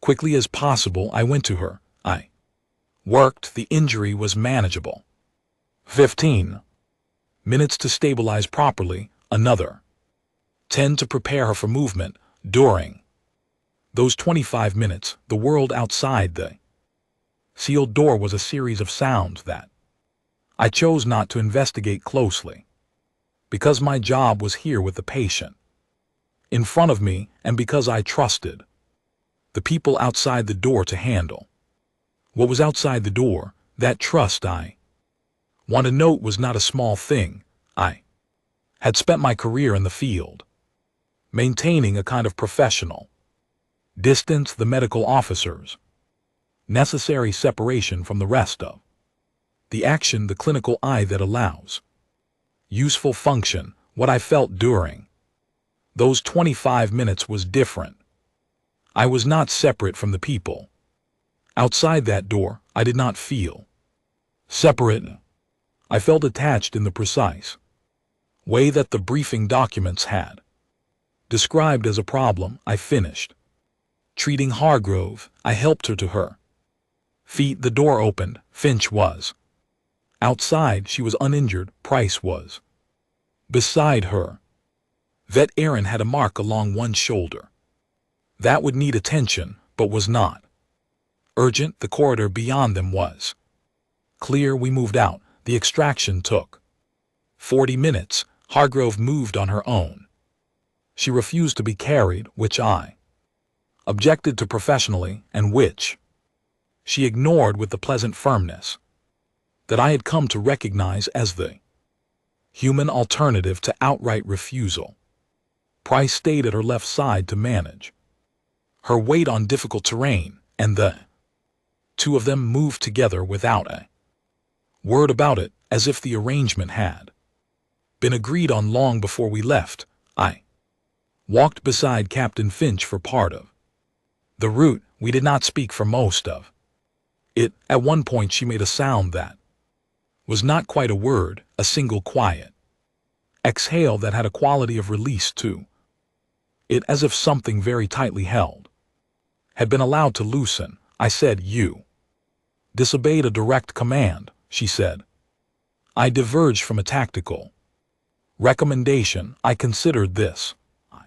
quickly as possible, I went to her. I worked. The injury was manageable. 15 minutes to stabilize properly, another 10 to prepare her for movement. During those 25 minutes, the world outside the sealed door was a series of sounds that I chose not to investigate closely, because my job was here with the patient. in front of me, and because I trusted the people outside the door to handle what was outside the door. That trust, I want to note, was not a small thing. I had spent my career in the field, maintaining a kind of professional distance, the medical officers, necessary separation from the rest of the action, the clinical eye that allows useful function. What I felt during those 25 minutes was different. I was not separate from the people outside that door. I did not feel separate. I felt attached in the precise way that the briefing documents had described as a problem. I finished treating Hargrove. I helped her to her feet. The door opened. Finch was outside. She was uninjured. Price was beside her. Vet Aaron had a mark along one shoulder that would need attention, but was not urgent. The corridor beyond them was clear. We moved out. The extraction took 40 minutes. Hargrove moved on her own. She refused to be carried, which I objected to professionally, and which she ignored with the pleasant firmness that I had come to recognize as the human alternative to outright refusal. Price stayed at her left side to manage her weight on difficult terrain, and the two of them moved together without a word about it, as if the arrangement had been agreed on long before we left. I walked beside Captain Finch for part of the route. We did not speak for most of it. At one point she made a sound that was not quite a word, a single quiet exhale that had a quality of release to it, as if something very tightly held had been allowed to loosen. I said, "You disobeyed a direct command," she said. I diverged from a tactical recommendation. "I considered this." I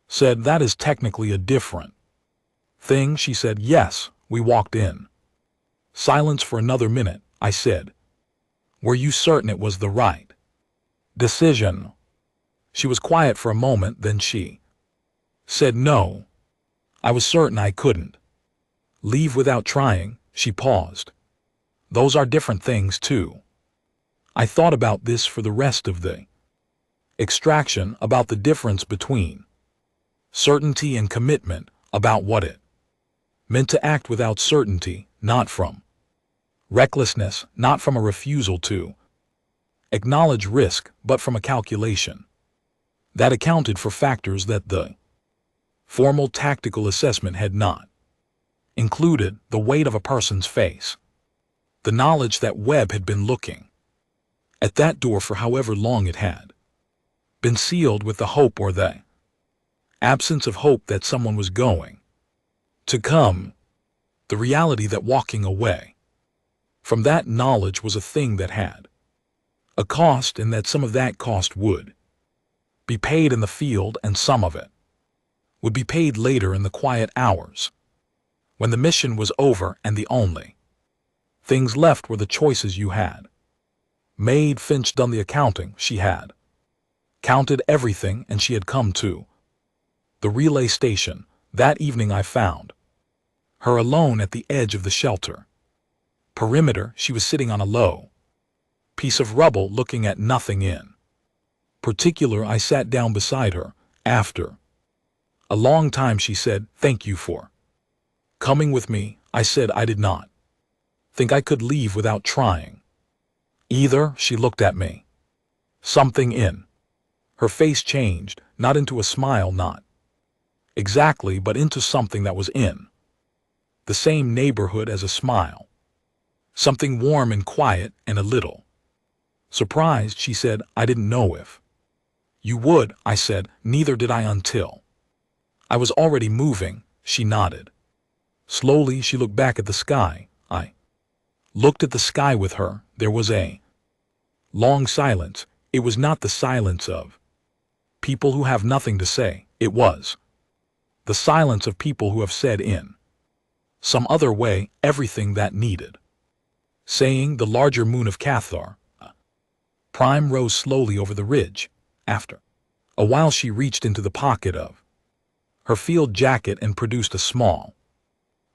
said, "That is technically a different thing." She said, "Yes." We walked in silence for another minute. I said, "Were you certain it was the right decision?" She was quiet for a moment, then she said, "No. I was certain I couldn't leave without trying." She paused. "Those are different things, too." I thought about this for the rest of the extraction, about the difference between certainty and commitment, about what it meant to act without certainty, not from recklessness, not from a refusal to acknowledge risk, but from a calculation that accounted for factors that the formal tactical assessment had not included: the weight of a person's face, the knowledge that Webb had been looking at that door for however long it had been sealed, with the hope or the absence of hope that someone was going to come, the reality that walking away from that knowledge was a thing that had a cost, and that some of that cost would be paid in the field, and some of it would be paid later in the quiet hours when the mission was over and the only things left were the choices you had made. Finch done the accounting. She had counted everything, and she had come to the relay station. That evening I found her alone at the edge of the shelter perimeter. She was sitting on a low piece of rubble, looking at nothing in particular. I sat down beside her. After a long time she said, "Thank you for coming with me." I said I did not think I could leave without trying either. She looked at me. Something in her face changed, not into a smile, not exactly, but into something that was in the same neighborhood as a smile. Something warm and quiet, and a little surprised. She said, "I didn't know if you would." I said, "Neither did I until I was already moving." She nodded. Slowly she looked back at the sky. I looked at the sky with her. There was a long silence. It was not the silence of people who have nothing to say. It was the silence of people who have said in some other way everything that needed saying. The larger moon of Cathar Prime rose slowly over the ridge. After A while she reached into the pocket of her field jacket and produced a small,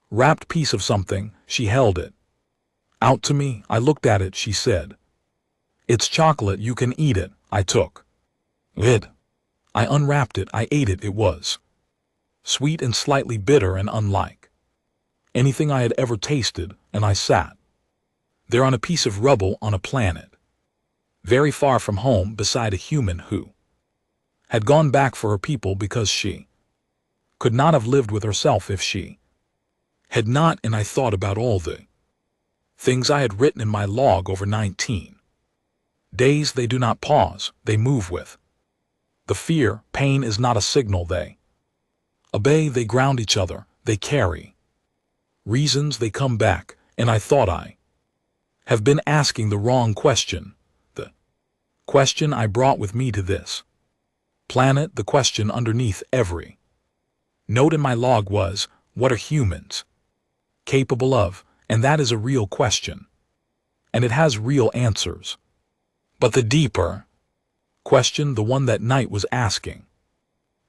wrapped piece of something. She held it out to me. I looked at it. She said, "It's chocolate. You can eat it." I took it. I unwrapped it. I ate it. It was sweet and slightly bitter and unlike anything I had ever tasted, and I sat there on a piece of rubble on a planet very far from home beside a human who had gone back for her people because she could not have lived with herself if she had not. And I thought about all the things I had written in my log over 19 days. They do not pause, they move with the fear. Pain is not a signal they obey. They ground each other, they carry reasons, they come back. And I thought I have been asking the wrong question, the question I brought with me to this planet. The question underneath every note in my log was, what are humans capable of? And that is a real question, and it has real answers. But the deeper question, the one that Night was asking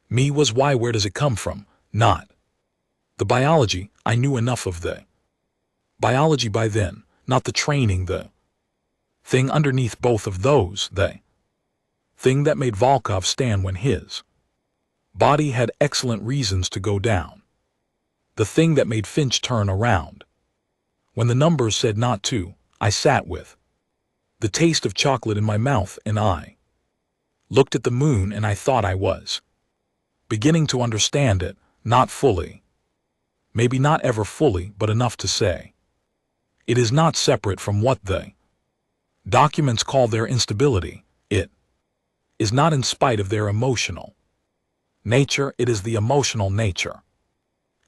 me, was why? Where does it come from? Not the biology. I knew enough of the biology by then, not the training, the thing underneath both of those, the thing that made Volkov stand when his body had excellent reasons to go down, the thing that made Finch turn around when the numbers said not to. I sat with the taste of chocolate in my mouth, and I looked at the moon, and I thought I was beginning to understand it, not fully, maybe not ever fully, but enough to say it is not separate from what the documents call their instability. It is not in spite of their emotional nature. It is the emotional nature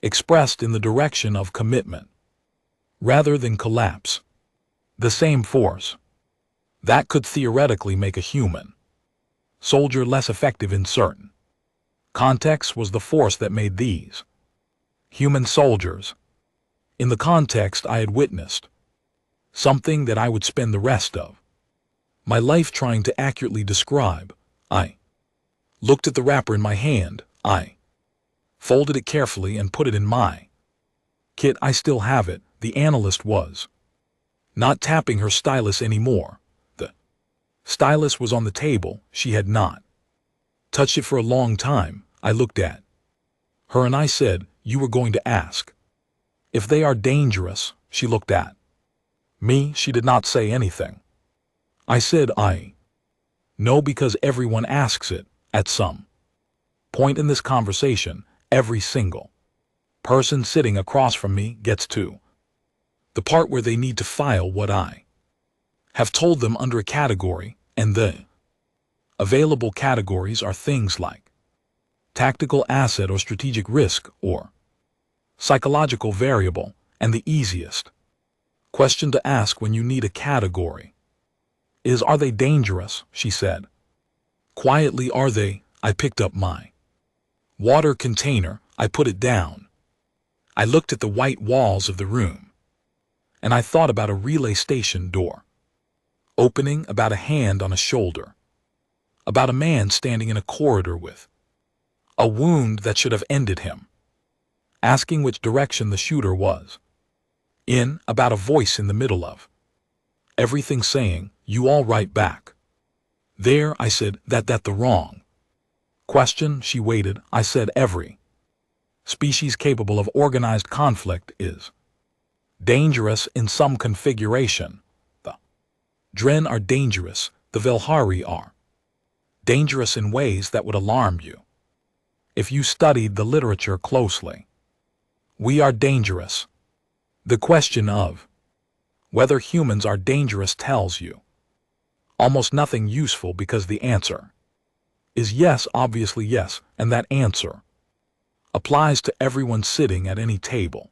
expressed in the direction of commitment rather than collapse. The same force that could theoretically make a human soldier less effective in certain contexts was the force that made these human soldiers. In the context I had witnessed something that I would spend the rest of my life trying to accurately describe. I looked at the wrapper in my hand. I folded it carefully and put it in my kit. I still have it. The analyst was not tapping her stylus anymore. The stylus was on the table. She had not touched it for a long time. I looked at her and I said, "You were going to ask if they are dangerous." She looked at me. She did not say anything. I said, "I know, because everyone asks it at some point in this conversation. Every single person sitting across from me gets to the part where they need to file what I have told them under a category, and the available categories are things like tactical asset or strategic risk or psychological variable. And the easiest question to ask when you need a category is, are they dangerous?" She said quietly, "Are they?" I picked up my water container. I put it down. I looked at the white walls of the room, and I thought about a relay station door opening, about a hand on a shoulder, about a man standing in a corridor with a wound that should have ended him, asking which direction the shooter was in, about a voice in the middle of everything saying, "You all right back there?" I said, that the wrong question." She waited. I said, "Every species capable of organized conflict is dangerous in some configuration. The Dren are dangerous. The Velhari are dangerous in ways that would alarm you if you studied the literature closely. We are dangerous. The question of whether humans are dangerous tells you almost nothing useful, because the answer is yes, obviously yes, and that answer applies to everyone sitting at any table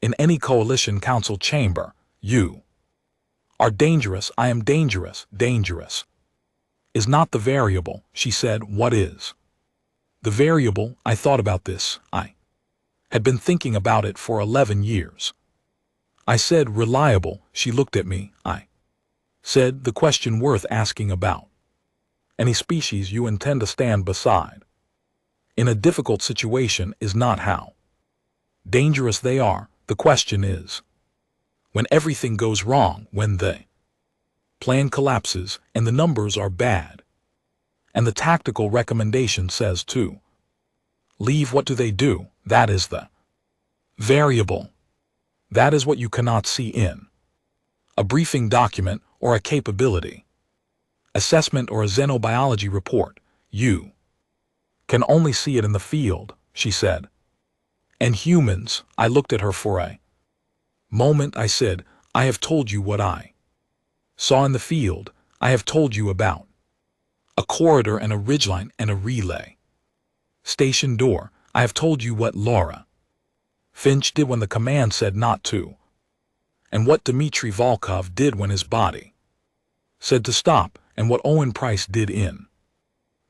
in any coalition council chamber. You are dangerous. I am dangerous. Dangerous is not the variable. She said, "What is the variable?" I thought about this. I had been thinking about it for 11 years. I said, "Reliable." She looked at me. I said, "The question worth asking about any species you intend to stand beside. In a difficult situation is not how dangerous they are, the question is when everything goes wrong, when the plan collapses and the numbers are bad. And the tactical recommendation says to leave. What do they do? That is the variable. That is what you cannot see in a briefing document or a capability assessment or a xenobiology report. You can only see it in the field, she said. And humans, I looked at her for a moment. I said, I have told you what I saw in the field. I have told you about a corridor and a ridgeline and a relay station door. I have told you what Laura Finch did when the command said not to, and what Dmitry Volkov did when his body said to stop, and what Owen Price did in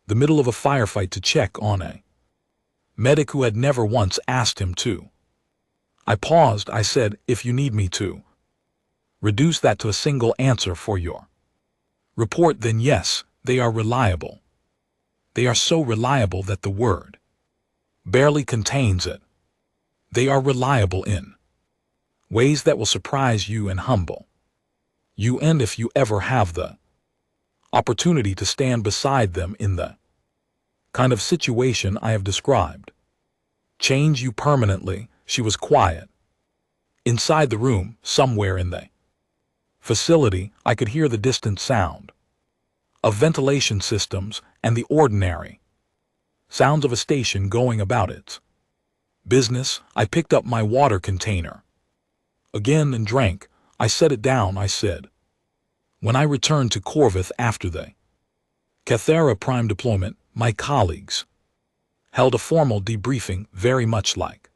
the middle of a firefight to check on a medic who had never once asked him to. I paused. I said, if you need me to reduce that to a single answer for your report, then yes, they are reliable. They are so reliable that the word barely contains it. They are reliable in ways that will surprise you and humble you, and if you ever have the opportunity to stand beside them in the kind of situation I have described, change you permanently. She was quiet. Inside the room, somewhere in the facility, I could hear the distant sound of ventilation systems and the ordinary sounds of a station going about its business. I picked up my water container again and drank. I set it down. I said, when I returned to Corvith after the Cathera Prime deployment, my colleagues held a formal debriefing very much like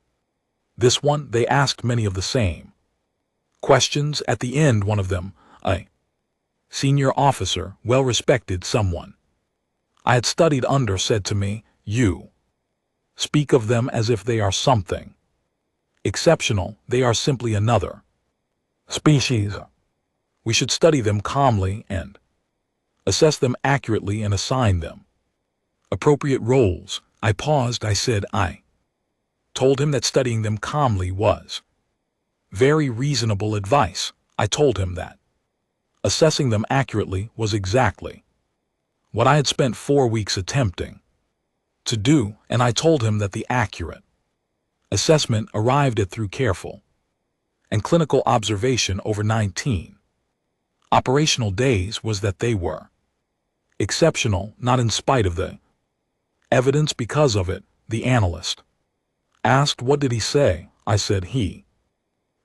this one. They asked many of the same questions. At the end, one of them, a senior officer, well-respected someone I had studied under, said to me, you speak of them as if they are something exceptional. They are simply another species. We should study them calmly and assess them accurately and assign them appropriate roles. I paused. I said, I told him that studying them calmly was very reasonable advice. I told him that assessing them accurately was exactly what I had spent 4 weeks attempting to do, and I told him that the accurate assessment arrived at through careful and clinical observation over 19 operational days was that they were exceptional, not in spite of the evidence, because of it. The analyst asked, what did he say? I said, he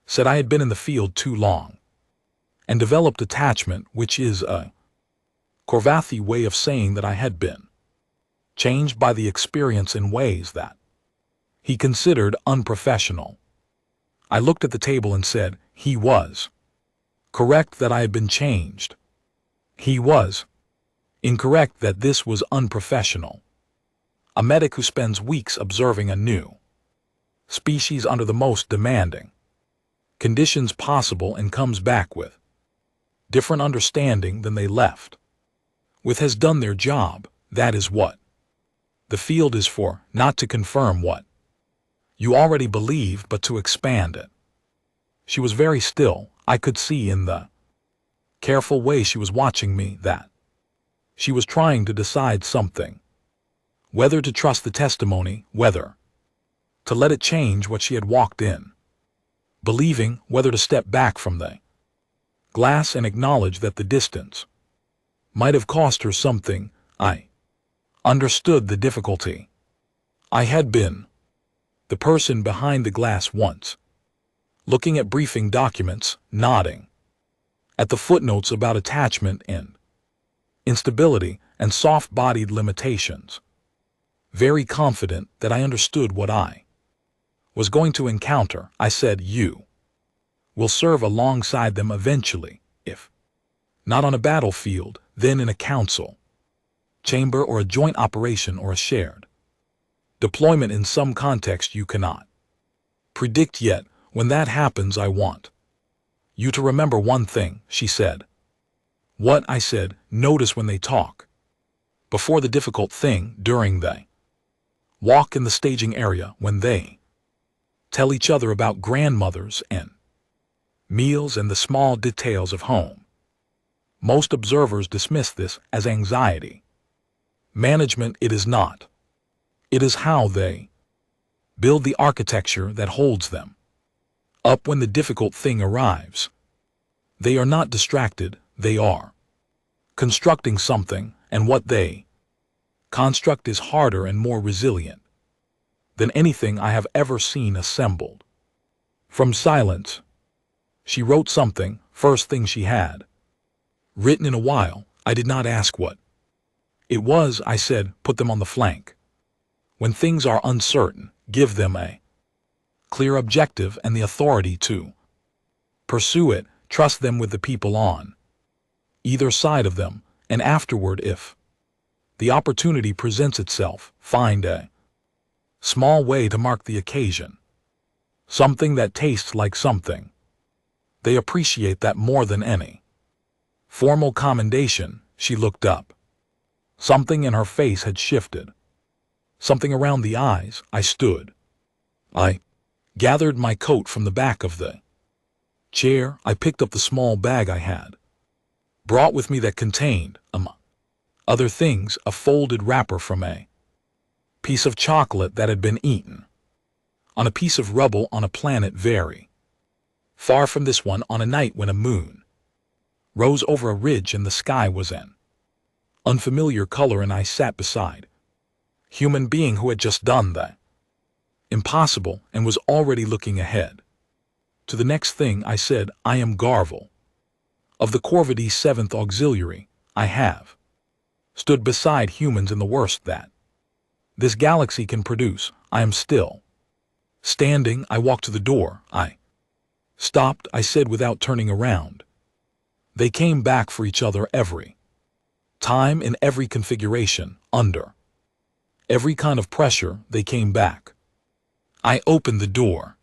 said I had been in the field too long and developed attachment, which is a Corvathi way of saying that I had been changed by the experience in ways that he considered unprofessional. I looked at the table and said, he was correct that I had been changed. He was incorrect that this was unprofessional. A medic who spends weeks observing a new species under the most demanding conditions possible and comes back with different understanding than they left with has done their job. That is what the field is for, not to confirm what you already believe, but to expand it. She was very still. I could see in the careful way she was watching me that she was trying to decide something, whether to trust the testimony, whether to let it change what she had walked in believing, whether to step back from the glass and acknowledge that the distance might have cost her something. I understood the difficulty. I had been the person behind the glass once, looking at briefing documents, nodding at the footnotes about attachment and instability and soft-bodied limitations, very confident that I understood what I was going to encounter. I said, you will serve alongside them eventually, if not on a battlefield, then in a council chamber or a joint operation or a shared deployment in some context you cannot predict yet. When that happens, I want you to remember one thing, she said. What? I said, notice when they talk before the difficult thing, during they walk in the staging area, when they tell each other about grandmothers and meals and the small details of home. Most observers dismiss this as anxiety management. It is not. It is how they build the architecture that holds them up when the difficult thing arrives. They are not distracted, they are constructing something, and what they construct is harder and more resilient than anything I have ever seen assembled. From silence, she wrote something, first thing she had written in a while. I did not ask what it was. I said, put them on the flank. When things are uncertain, give them a clear objective and the authority to pursue it. Trust them with the people on either side of them, and afterward, if the opportunity presents itself, find a small way to mark the occasion. Something that tastes like something. They appreciate that more than any formal commendation. She looked up. Something in her face had shifted. Something around the eyes. I stood. I gathered my coat from the back of the chair. I picked up the small bag I had brought with me that contained, among other things, a folded wrapper from a piece of chocolate that had been eaten on a piece of rubble on a planet very far from this one, on a night when a moon rose over a ridge and the sky was an unfamiliar color, and I sat beside a human being who had just done the impossible and was already looking ahead to the next thing. I said, I am Garvel of the Corvidae 7th Auxiliary. I have stood beside humans in the worst that this galaxy can produce. I am still standing. I walked to the door. I stopped. I said without turning around. They came back for each other every time, in every configuration, under every kind of pressure. They came back. I opened the door.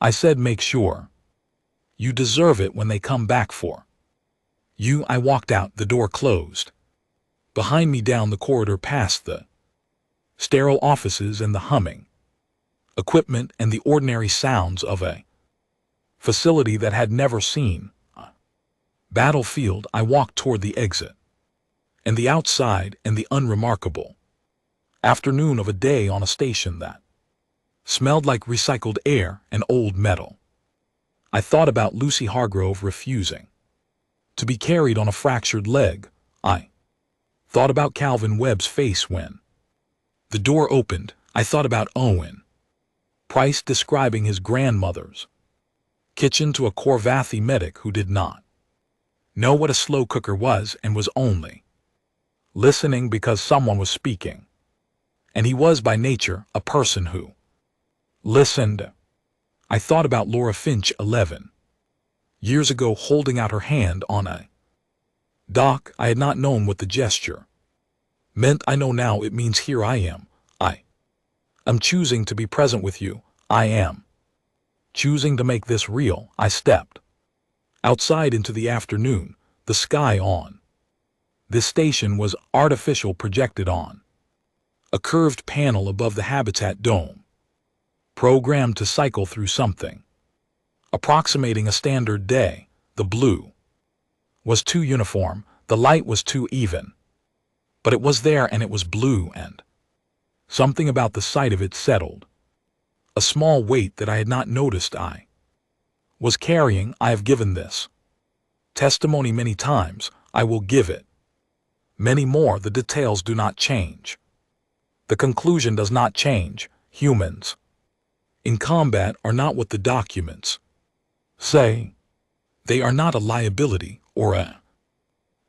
I said, make sure you deserve it when they come back for you. I walked out. The door closed behind me, down the corridor, past the sterile offices and the humming equipment and the ordinary sounds of a facility that had never seen a battlefield. I walked toward the exit and the outside and the unremarkable afternoon of a day on a station that smelled like recycled air and old metal. I thought about Lucy Hargrove refusing to be carried on a fractured leg. I thought about Calvin Webb's face when the door opened. I thought about Owen Price describing his grandmother's kitchen to a Corvathi medic who did not know what a slow cooker was and was only listening because someone was speaking. And he was by nature a person who listened. I thought about Laura Finch 11 years ago, holding out her hand on a dock. I had not known what the gesture meant. I know now. It means here I am. I am choosing to be present with you. I am choosing to make this real. I stepped outside into the afternoon. The sky on this station was artificial, projected on a curved panel above the habitat dome, programmed to cycle through something approximating a standard day. The blue was too uniform, the light was too even, but it was there, and it was blue, and something about the sight of it settled a small weight that I had not noticed I was carrying. I have given this testimony many times. I will give it many more. The details do not change. The conclusion does not change. Humans in combat are not what the documents say. They are not a liability or a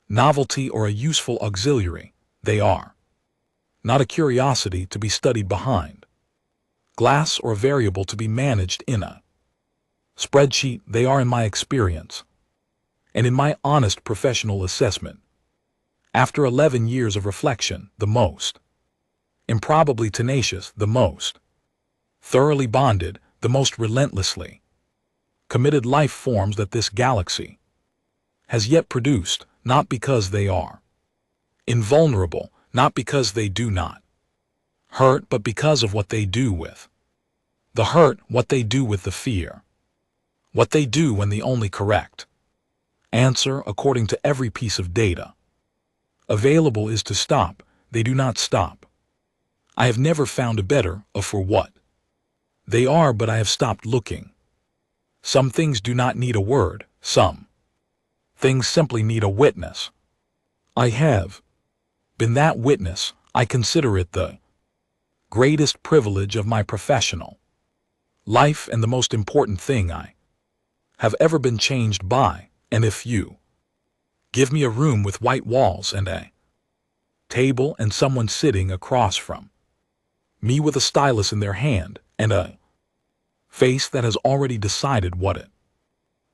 novelty or a useful auxiliary. They are not a curiosity to be studied behind glass or a variable to be managed in a spreadsheet. They are, in my experience and in my honest professional assessment, after 11 years of reflection, the most improbably tenacious, the most thoroughly bonded, the most relentlessly committed life forms that this galaxy has yet produced, not because they are invulnerable, not because they do not hurt, but because of what they do with the hurt, what they do with the fear, what they do when the only correct answer, according to every piece of data available, is to stop. They do not stop. I have never found a better for what they are, but I have stopped looking. Some things do not need a word. Some things simply need a witness. I have been that witness. I consider it the greatest privilege of my professional life and the most important thing I have ever been changed by. And if you give me a room with white walls and a table and someone sitting across from me with a stylus in their hand and a face that has already decided what it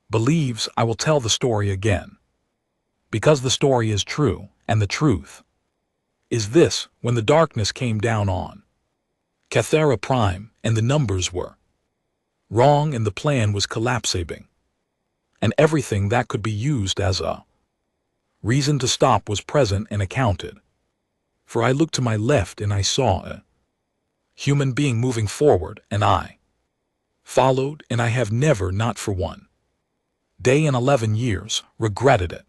believes, I will tell the story again. Because the story is true, and the truth is this: when the darkness came down on Cathera Prime, and the numbers were wrong, and the plan was collapsing, and everything that could be used as a reason to stop was present and accounted for, I looked to my left and I saw a human being moving forward, and I followed, and I have never, not for one day in 11 years, regretted it.